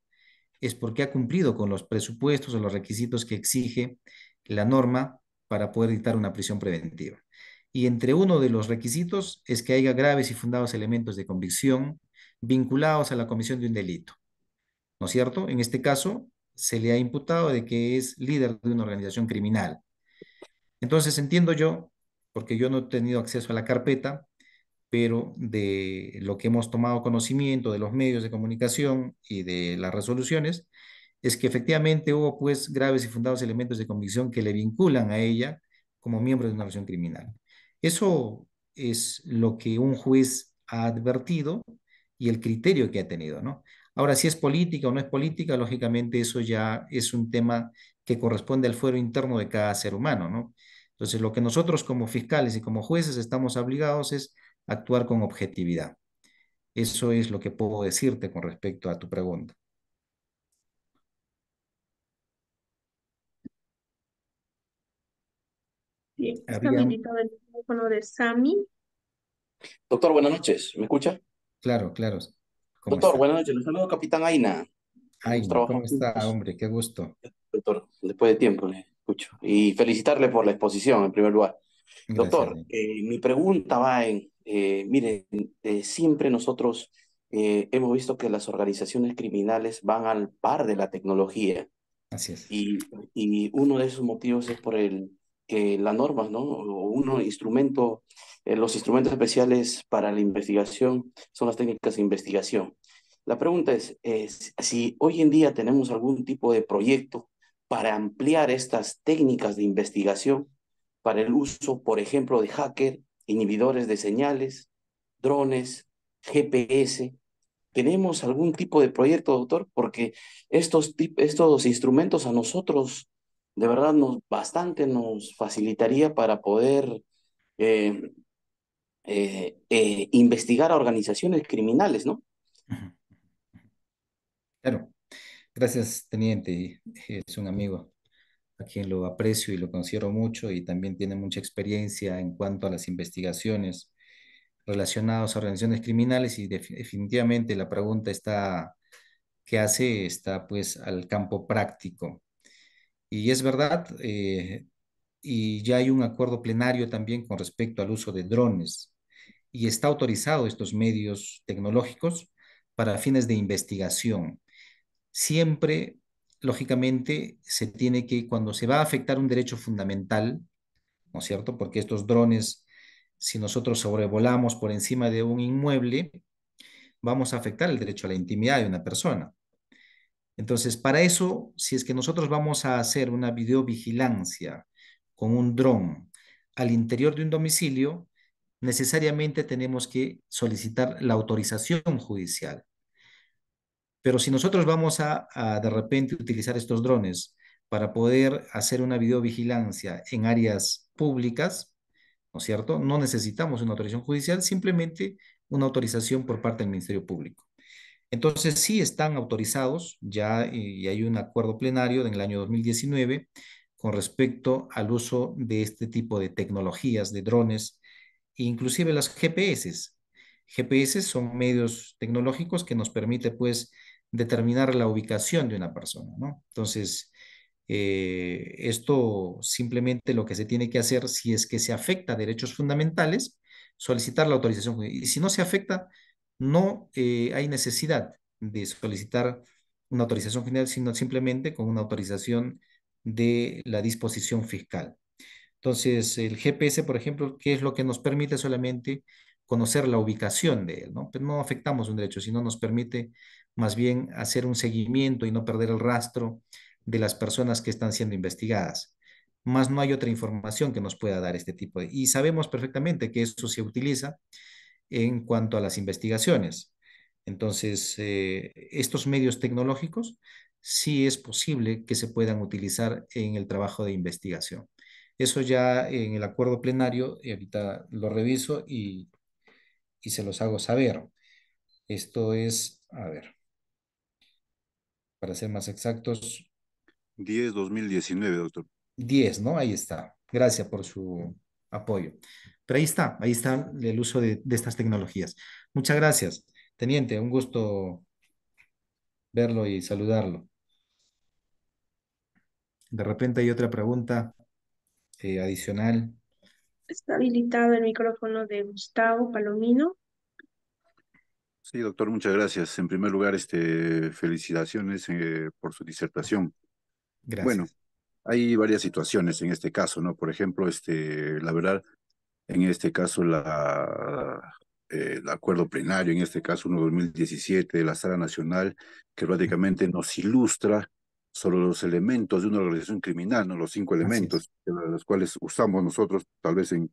es porque ha cumplido con los presupuestos o los requisitos que exige la norma para poder dictar una prisión preventiva. Y entre uno de los requisitos es que haya graves y fundados elementos de convicción vinculados a la comisión de un delito, ¿no es cierto? En este caso, se le ha imputado de que es líder de una organización criminal. Entonces entiendo yo, porque yo no he tenido acceso a la carpeta, pero de lo que hemos tomado conocimiento de los medios de comunicación y de las resoluciones, es que efectivamente hubo pues graves y fundados elementos de convicción que le vinculan a ella como miembro de una organización criminal. Eso es lo que un juez ha advertido y el criterio que ha tenido, ¿no? Ahora, si es política o no es política, lógicamente eso ya es un tema que corresponde al fuero interno de cada ser humano, ¿no? Entonces, lo que nosotros como fiscales y como jueces estamos obligados es actuar con objetividad. Eso es lo que puedo decirte con respecto a tu pregunta. Bien, está Habría, habilitado el teléfono de Sami. Doctor, buenas noches. ¿Me escucha? claro, claro, ¿cómo Doctor, está? buenas noches. Le saludo Capitán Aina. Hemos Ay, ¿cómo trabajado está, juntos, hombre? Qué gusto. doctor. Después de tiempo le escucho. Y felicitarle por la exposición, en primer lugar. Gracias. Doctor, mi pregunta va mire, siempre nosotros hemos visto que las organizaciones criminales van al par de la tecnología. Así es. Y uno de esos motivos es por el que las normas, ¿no? O uno instrumento, los instrumentos especiales para la investigación son las técnicas de investigación. La pregunta es si hoy en día tenemos algún tipo de proyecto para ampliar estas técnicas de investigación para el uso, por ejemplo, de hacker, inhibidores de señales, drones, GPS. ¿Tenemos algún tipo de proyecto, doctor? Porque estos instrumentos a nosotros de verdad bastante nos facilitaría para poder eh, investigar a organizaciones criminales, ¿no? Ujú. Claro, gracias, teniente. Es un amigo a quien lo aprecio y lo considero mucho y también tiene mucha experiencia en cuanto a las investigaciones relacionadas a organizaciones criminales y definitivamente la pregunta está que hace está pues al campo práctico. Y es verdad, y ya hay un acuerdo plenario también con respecto al uso de drones y está autorizado estos medios tecnológicos para fines de investigación. Siempre, lógicamente, se tiene que, cuando se va a afectar un derecho fundamental, ¿no es cierto? Porque estos drones, si nosotros sobrevolamos por encima de un inmueble, vamos a afectar el derecho a la intimidad de una persona. Entonces, para eso, si es que nosotros vamos a hacer una videovigilancia con un dron al interior de un domicilio, necesariamente tenemos que solicitar la autorización judicial. Pero si nosotros vamos a de repente utilizar estos drones para poder hacer una videovigilancia en áreas públicas, ¿no es cierto? No necesitamos una autorización judicial, simplemente una autorización por parte del Ministerio Público. Entonces, sí están autorizados ya y hay un acuerdo plenario en el año 2019 con respecto al uso de este tipo de tecnologías, de drones, inclusive las GPS. GPS son medios tecnológicos que nos permite, pues, determinar la ubicación de una persona, ¿no? Entonces, esto simplemente lo que se tiene que hacer si es que se afecta a derechos fundamentales, solicitar la autorización judicial. Y si no se afecta, no hay necesidad de solicitar una autorización general, sino simplemente con una autorización de la disposición fiscal. Entonces, el GPS, por ejemplo, ¿qué es lo que nos permite? Solamente conocer la ubicación de él, ¿no? Pero no afectamos un derecho, sino nos permite más bien hacer un seguimiento y no perder el rastro de las personas que están siendo investigadas. Más no hay otra información que nos pueda dar este tipo de... Y sabemos perfectamente que eso se utiliza en cuanto a las investigaciones. Entonces, estos medios tecnológicos sí es posible que se puedan utilizar en el trabajo de investigación. Eso ya en el acuerdo plenario, y ahorita lo reviso y se los hago saber. Esto es, a ver, para ser más exactos, 10/2019, doctor. 10, ¿no? Ahí está. Gracias por su apoyo. Pero ahí está el uso de estas tecnologías. Muchas gracias. Teniente, un gusto verlo y saludarlo. De repente hay otra pregunta adicional. Está habilitado el micrófono de Gustavo Palomino. Sí, doctor, muchas gracias. En primer lugar, felicitaciones por su disertación. Bueno, Gracias. hay varias situaciones en este caso, ¿no? Por ejemplo, la verdad, en este caso, el acuerdo plenario, en este caso, 1/2017 de la Sala Nacional, que prácticamente nos ilustra sobre los elementos de una organización criminal, ¿no? Los 5 Así es. elementos, los cuales usamos nosotros, tal vez en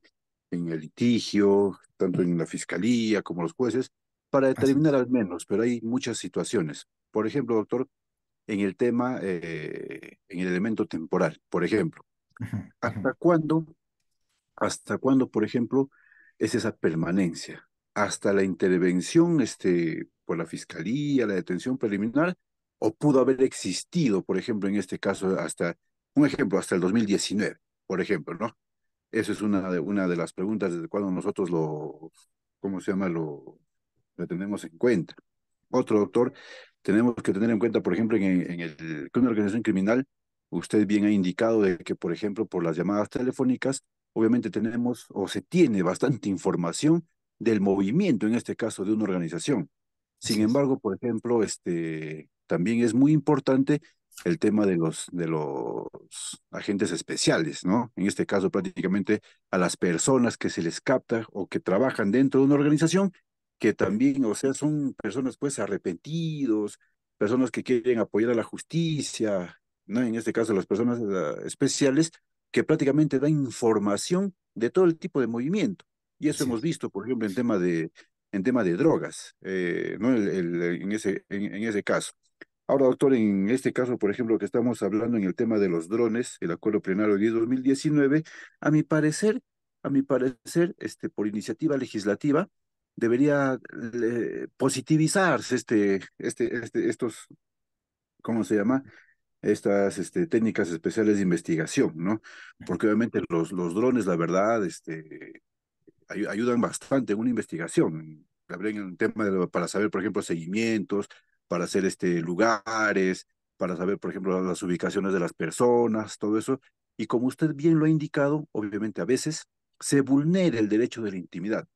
el litigio, tanto en la fiscalía como los jueces, para Así determinar es. al menos, pero hay muchas situaciones. Por ejemplo, doctor, en el tema, en el elemento temporal, por ejemplo, Ujú, ujú. ¿hasta cuándo? ¿Hasta cuándo, por ejemplo, es esa permanencia? ¿Hasta la intervención por la fiscalía, la detención preliminar? ¿O pudo haber existido, por ejemplo, en este caso, un ejemplo, hasta el 2019, por ejemplo, ¿no? Eso es una de las preguntas desde cuando nosotros ¿cómo se llama? Lo tenemos en cuenta. Otro, doctor, tenemos que tener en cuenta, por ejemplo, que una organización criminal, usted bien ha indicado de que, por ejemplo, por las llamadas telefónicas, obviamente tenemos o se tiene bastante información del movimiento, en este caso, de una organización. Sin Así es. embargo, por ejemplo, también es muy importante el tema de los agentes especiales, ¿no? En este caso, prácticamente a las personas que se les capta o que trabajan dentro de una organización que también, o sea, son personas pues arrepentidos, personas que quieren apoyar a la justicia, ¿no? En este caso las personas especiales que prácticamente dan información de todo el tipo de movimiento. Y eso Así hemos es. visto, por ejemplo, en tema de drogas, ¿no? En ese caso. Ahora, doctor, en este caso, por ejemplo, que estamos hablando en el tema de los drones, el acuerdo plenario 10/2019, a mi parecer, por iniciativa legislativa, debería positivizarse estos, ¿cómo se llama? Estas técnicas especiales de investigación, ¿no? Porque obviamente los drones, la verdad, ayudan bastante en una investigación. En un tema para saber, por ejemplo, seguimientos, para hacer lugares, para saber, por ejemplo, las ubicaciones de las personas, todo eso. Y como usted bien lo ha indicado, obviamente a veces se vulnera el derecho de la intimidad.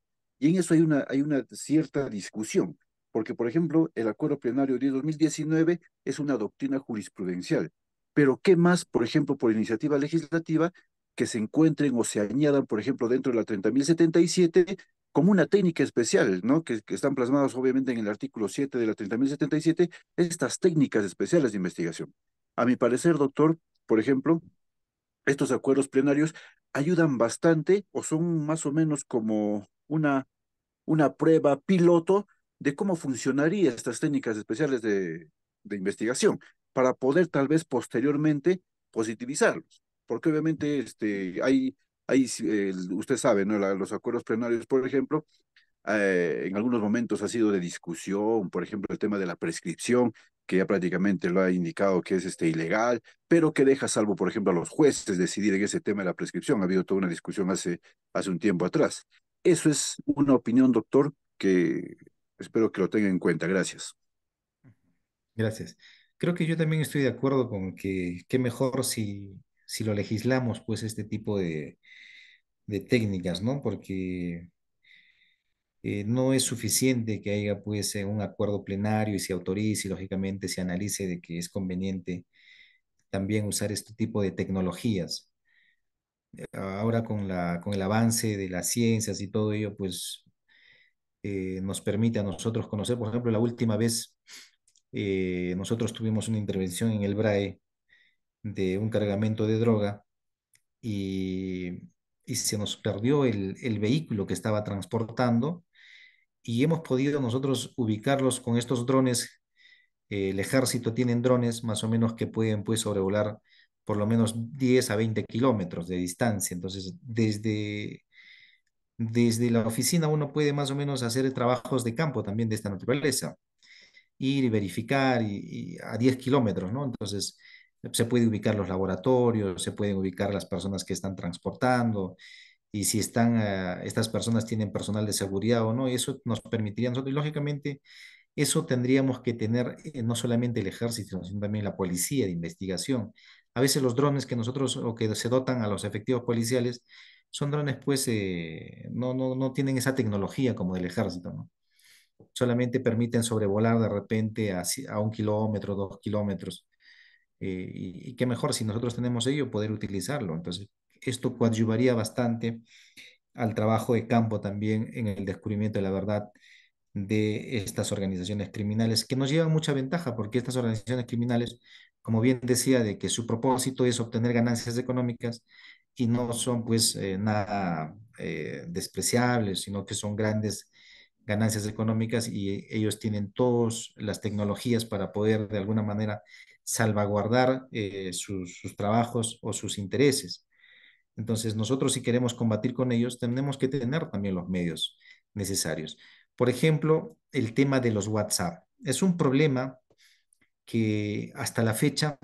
Y en eso hay una cierta discusión, porque, por ejemplo, el acuerdo plenario de 2019 es una doctrina jurisprudencial. Pero, ¿qué más, por ejemplo, por iniciativa legislativa, que se encuentren o se añadan, por ejemplo, dentro de la 30.077 como una técnica especial, ¿no? Que están plasmadas obviamente en el artículo 7 de la 30.077 estas técnicas especiales de investigación? A mi parecer, doctor, por ejemplo, estos acuerdos plenarios ayudan bastante o son más o menos como una prueba piloto de cómo funcionarían estas técnicas especiales de investigación para poder tal vez posteriormente positivizarlos. Porque obviamente usted sabe, ¿no? Los acuerdos plenarios, por ejemplo, en algunos momentos ha sido de discusión, por ejemplo, el tema de la prescripción, que ya prácticamente lo ha indicado que es ilegal, pero que deja salvo, por ejemplo, a los jueces decidir en ese tema de la prescripción. Ha habido toda una discusión hace un tiempo atrás. Eso es una opinión, doctor, que espero que lo tenga en cuenta. Gracias. Gracias. Creo que yo también estoy de acuerdo con que qué mejor si lo legislamos, pues este tipo de técnicas, ¿no? Porque no es suficiente que haya pues un acuerdo plenario y se autorice y lógicamente se analice de que es conveniente también usar este tipo de tecnologías. Ahora con el avance de las ciencias y todo ello, pues nos permite a nosotros conocer, por ejemplo, la última vez nosotros tuvimos una intervención en el BRAE de un cargamento de droga y, y se nos perdió el vehículo que estaba transportando y hemos podido nosotros ubicarlos con estos drones. El ejército tiene drones más o menos que pueden pues sobrevolar por lo menos 10 a 20 kilómetros de distancia. Entonces, desde la oficina uno puede más o menos hacer trabajos de campo también de esta naturaleza, ir y verificar y a 10 kilómetros, ¿no? Entonces, se puede ubicar los laboratorios, se pueden ubicar las personas que están transportando y si estas personas tienen personal de seguridad o no, y eso nos permitiría a nosotros, y lógicamente, eso tendríamos que tener no solamente el ejército, sino también la policía de investigación. A veces los drones que nosotros o que se dotan a los efectivos policiales son drones pues no tienen esa tecnología como del ejército, ¿no? Solamente permiten sobrevolar de repente a 1 kilómetro, 2 kilómetros. Y qué mejor si nosotros tenemos ello, poder utilizarlo. Entonces, esto coadyuvaría bastante al trabajo de campo también en el descubrimiento de la verdad de estas organizaciones criminales que nos llevan mucha ventaja porque estas organizaciones criminales, como bien decía, de que su propósito es obtener ganancias económicas y no son pues nada despreciables, sino que son grandes ganancias económicas y ellos tienen todas las tecnologías para poder de alguna manera salvaguardar sus trabajos o sus intereses. Entonces, nosotros si queremos combatir con ellos, tenemos que tener también los medios necesarios. Por ejemplo, el tema de los WhatsApp. Es un problema que hasta la fecha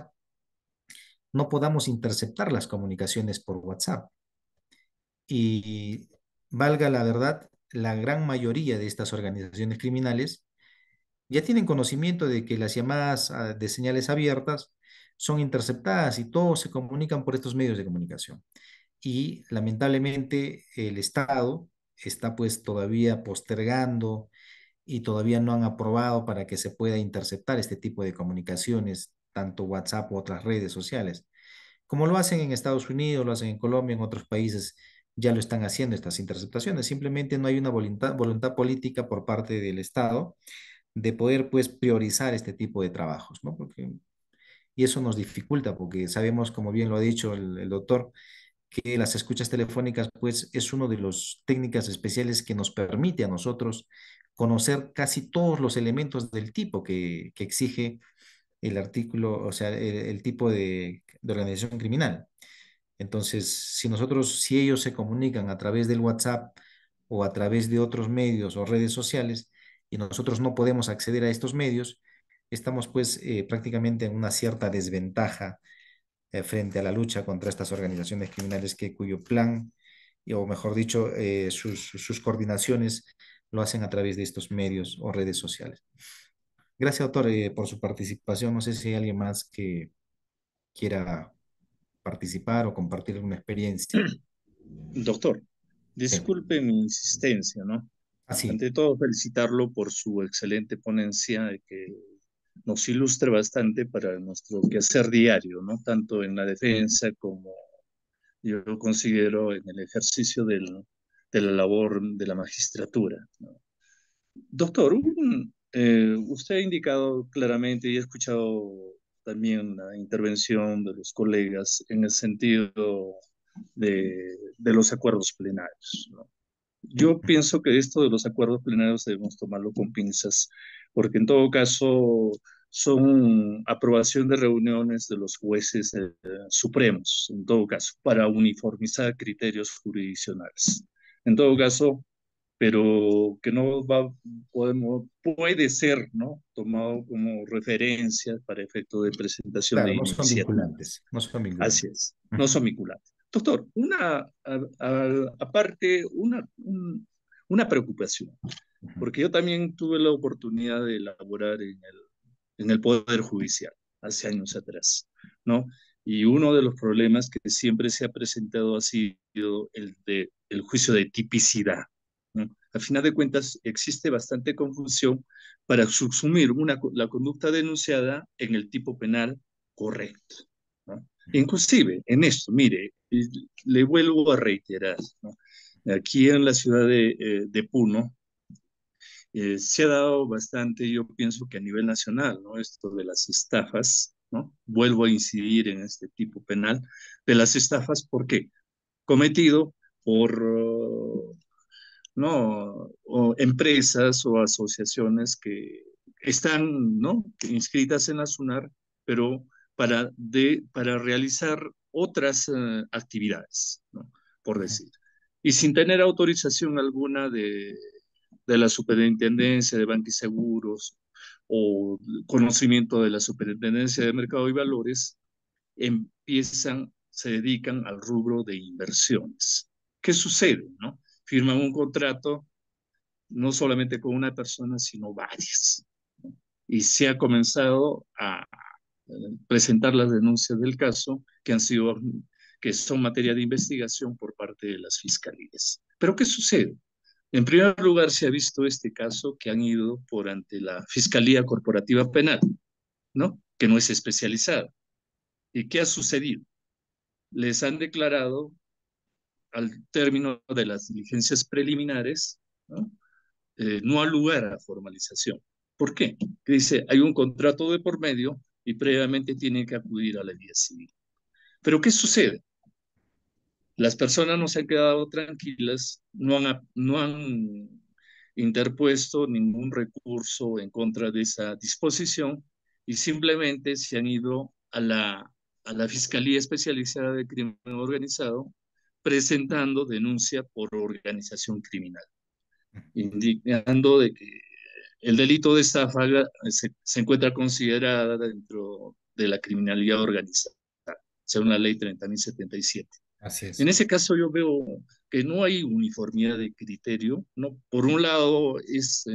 no podamos interceptar las comunicaciones por WhatsApp. Y valga la verdad, la gran mayoría de estas organizaciones criminales ya tienen conocimiento de que las llamadas de señales abiertas son interceptadas y todos se comunican por estos medios de comunicación. Y lamentablemente el Estado está pues todavía postergando y todavía no han aprobado para que se pueda interceptar este tipo de comunicaciones, tanto WhatsApp u otras redes sociales. Como lo hacen en Estados Unidos, lo hacen en Colombia, en otros países ya lo están haciendo estas interceptaciones. Simplemente no hay una voluntad política por parte del Estado de poder pues priorizar este tipo de trabajos, ¿no? Y eso nos dificulta porque sabemos, como bien lo ha dicho el doctor, que las escuchas telefónicas, pues, es uno de las técnicas especiales que nos permite a nosotros conocer casi todos los elementos del tipo que exige el artículo, o sea, el tipo de organización criminal. Entonces, si ellos se comunican a través del WhatsApp o a través de otros medios o redes sociales y nosotros no podemos acceder a estos medios, estamos pues prácticamente en una cierta desventaja frente a la lucha contra estas organizaciones criminales cuyo plan, o mejor dicho, sus coordinaciones lo hacen a través de estos medios o redes sociales. Gracias, doctor, por su participación. No sé si hay alguien más que quiera participar o compartir alguna experiencia. Doctor, Sí. disculpe mi insistencia, ¿no? Así. Ante todo, felicitarlo por su excelente ponencia que nos ilustra bastante para nuestro quehacer diario, ¿no? Tanto en la defensa como yo considero en el ejercicio de la labor de la magistratura, ¿no? Doctor, usted ha indicado claramente y he escuchado también la intervención de los colegas en el sentido de los acuerdos plenarios, ¿no? Yo pienso que esto de los acuerdos plenarios debemos tomarlo con pinzas, porque en todo caso son aprobación de reuniones de los jueces supremos, en todo caso, para uniformizar criterios jurisdiccionales. En todo caso, pero que no va, puede ser, ¿no? Tomado como referencia para efecto de presentación de Claro, no son iniciativas. vinculantes, no son Así vinculantes. es, no son vinculantes. Doctor, aparte, una preocupación, porque yo también tuve la oportunidad de elaborar en el Poder Judicial hace años atrás, ¿no? Y uno de los problemas que siempre se ha presentado ha sido el juicio de tipicidad, ¿no? Al final de cuentas, existe bastante confusión para subsumir la conducta denunciada en el tipo penal correcto, ¿no? Inclusive, en esto, mire, le vuelvo a reiterar, ¿no? Aquí en la ciudad de Puno, se ha dado bastante, yo pienso que a nivel nacional, ¿no? Esto de las estafas, ¿no? Vuelvo a incidir en este tipo penal de las estafas, ¿por qué? Cometido por, ¿no? O empresas o asociaciones que están, ¿no? Inscritas en la SUNAR, pero para realizar otras actividades, ¿no? Por decir. Y sin tener autorización alguna de la Superintendencia de Banca y Seguros o conocimiento de la Superintendencia de Mercado y Valores, se dedican al rubro de inversiones. ¿Qué sucede, no? Firman un contrato no solamente con una persona, sino varias. Y se ha comenzado a presentar las denuncias del caso que son materia de investigación por parte de las fiscalías. Pero ¿qué sucede? En primer lugar, se ha visto este caso que han ido por ante la Fiscalía Corporativa Penal, ¿no? Que no es especializada. ¿Y qué ha sucedido? Les han declarado al término de las diligencias preliminares, ¿no? No ha lugar a formalización. ¿Por qué? Que dice, hay un contrato de por medio y previamente tiene que acudir a la vía civil. Pero ¿qué sucede? Las personas no se han quedado tranquilas, no han interpuesto ningún recurso en contra de esa disposición y simplemente se han ido a la Fiscalía Especializada de Crimen Organizado presentando denuncia por organización criminal, indicando de que el delito de estafa se encuentra considerada dentro de la criminalidad organizada, según la ley 30.077. Así es. En ese caso yo veo que no hay uniformidad de criterio, ¿no? Por un lado es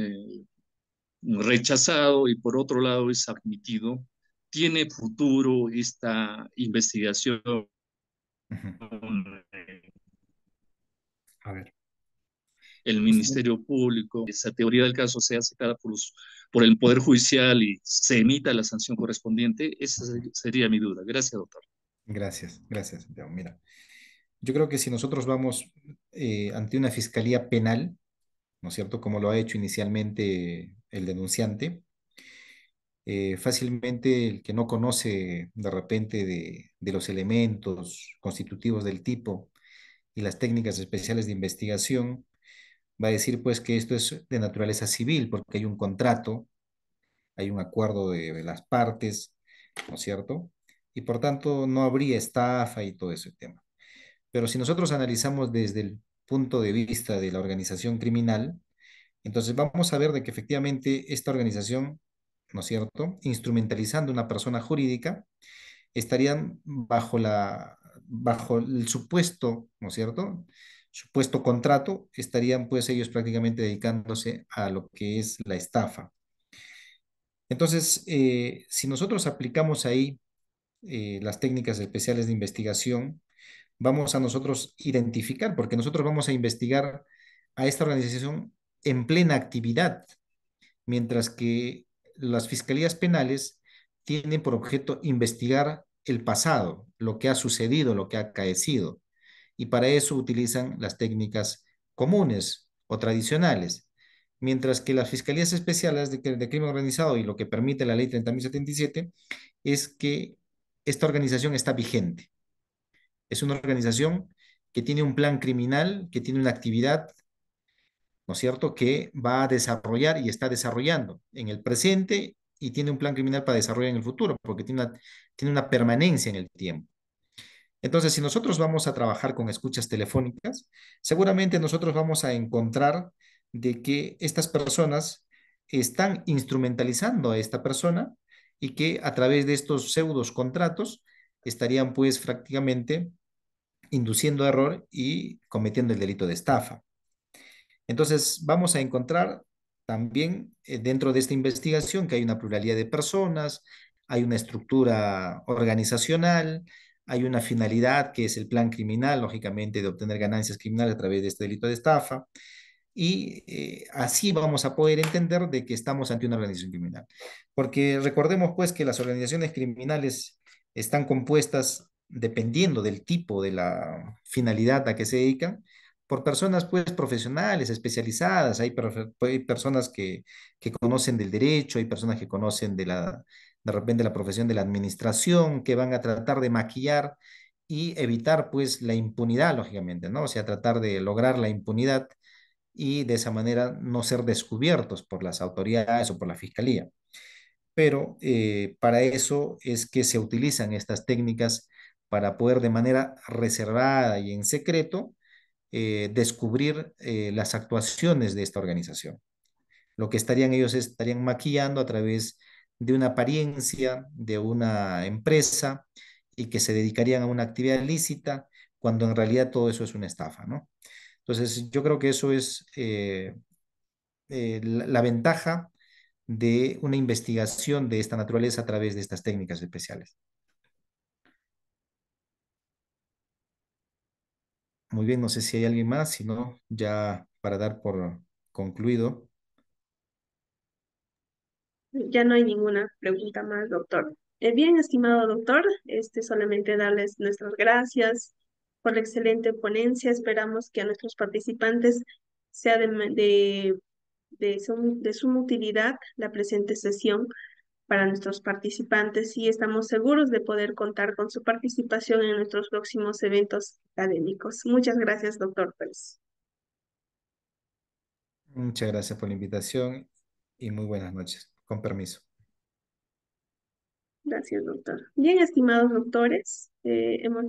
rechazado y por otro lado es admitido. ¿Tiene futuro esta investigación? A ver. El Ministerio Público, esa teoría del caso sea aceptada por el Poder Judicial y se emita la sanción correspondiente, esa sería mi duda. Gracias, doctor. Gracias, gracias, Santiago. Mira, yo creo que si nosotros vamos ante una fiscalía penal, ¿no es cierto? Como lo ha hecho inicialmente el denunciante, fácilmente el que no conoce de repente de los elementos constitutivos del tipo y las técnicas especiales de investigación, va a decir pues que esto es de naturaleza civil, porque hay un contrato, hay un acuerdo de las partes, ¿no es cierto? Y por tanto no habría estafa y todo ese tema. Pero si nosotros analizamos desde el punto de vista de la organización criminal, entonces vamos a ver de que efectivamente esta organización, ¿no es cierto?, instrumentalizando una persona jurídica, estarían bajo el supuesto, ¿no es cierto?, supuesto contrato, estarían pues ellos prácticamente dedicándose a lo que es la estafa. Entonces, si nosotros aplicamos ahí las técnicas especiales de investigación, vamos a nosotros identificar, porque nosotros vamos a investigar a esta organización en plena actividad, mientras que las fiscalías penales tienen por objeto investigar el pasado, lo que ha sucedido, lo que ha acaecido, y para eso utilizan las técnicas comunes o tradicionales, mientras que las fiscalías especiales de crimen organizado y lo que permite la ley 30.077 es que esta organización está vigente. Es una organización que tiene un plan criminal, que tiene una actividad, ¿no es cierto?, que va a desarrollar y está desarrollando en el presente y tiene un plan criminal para desarrollar en el futuro, porque tiene una permanencia en el tiempo. Entonces, si nosotros vamos a trabajar con escuchas telefónicas, seguramente nosotros vamos a encontrar de que estas personas están instrumentalizando a esta persona y que a través de estos pseudos contratos estarían pues prácticamente induciendo error y cometiendo el delito de estafa. Entonces, vamos a encontrar también dentro de esta investigación que hay una pluralidad de personas, hay una estructura organizacional, hay una finalidad que es el plan criminal, lógicamente, de obtener ganancias criminales a través de este delito de estafa. Y así vamos a poder entender de que estamos ante una organización criminal. Porque recordemos pues que las organizaciones criminales están compuestas, dependiendo del tipo de la finalidad a que se dedican, por personas pues profesionales, especializadas. Hay personas que conocen del derecho, hay personas que conocen de repente la profesión de la administración, que van a tratar de maquillar y evitar pues la impunidad, lógicamente, ¿no? O sea, tratar de lograr la impunidad y de esa manera no ser descubiertos por las autoridades o por la fiscalía. Pero para eso es que se utilizan estas técnicas para poder de manera reservada y en secreto descubrir las actuaciones de esta organización. Lo que estarían maquillando a través de una apariencia de una empresa y que se dedicarían a una actividad ilícita cuando en realidad todo eso es una estafa, ¿no? Entonces, yo creo que eso es la ventaja de una investigación de esta naturaleza a través de estas técnicas especiales. Muy bien, no sé si hay alguien más, si no, ya para dar por concluido. Ya no hay ninguna pregunta más, doctor. Bien, estimado doctor, solamente darles nuestras gracias por la excelente ponencia. Esperamos que a nuestros participantes sea de suma utilidad la presente sesión para nuestros participantes y estamos seguros de poder contar con su participación en nuestros próximos eventos académicos. Muchas gracias, doctor Pérez. Muchas gracias por la invitación y muy buenas noches. Con permiso. Gracias, doctor. Bien, estimados doctores, hemos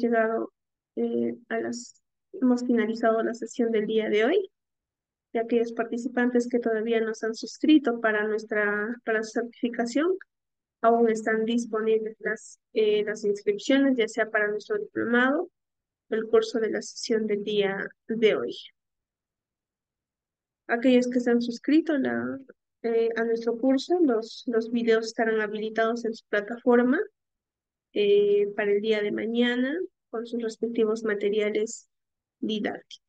finalizado la sesión del día de hoy. Y aquellos participantes que todavía no se han suscrito para su certificación, aún están disponibles las inscripciones, ya sea para nuestro diplomado o el curso de la sesión del día de hoy. Aquellos que se han suscrito a nuestro curso, los videos estarán habilitados en su plataforma para el día de mañana con sus respectivos materiales didácticos.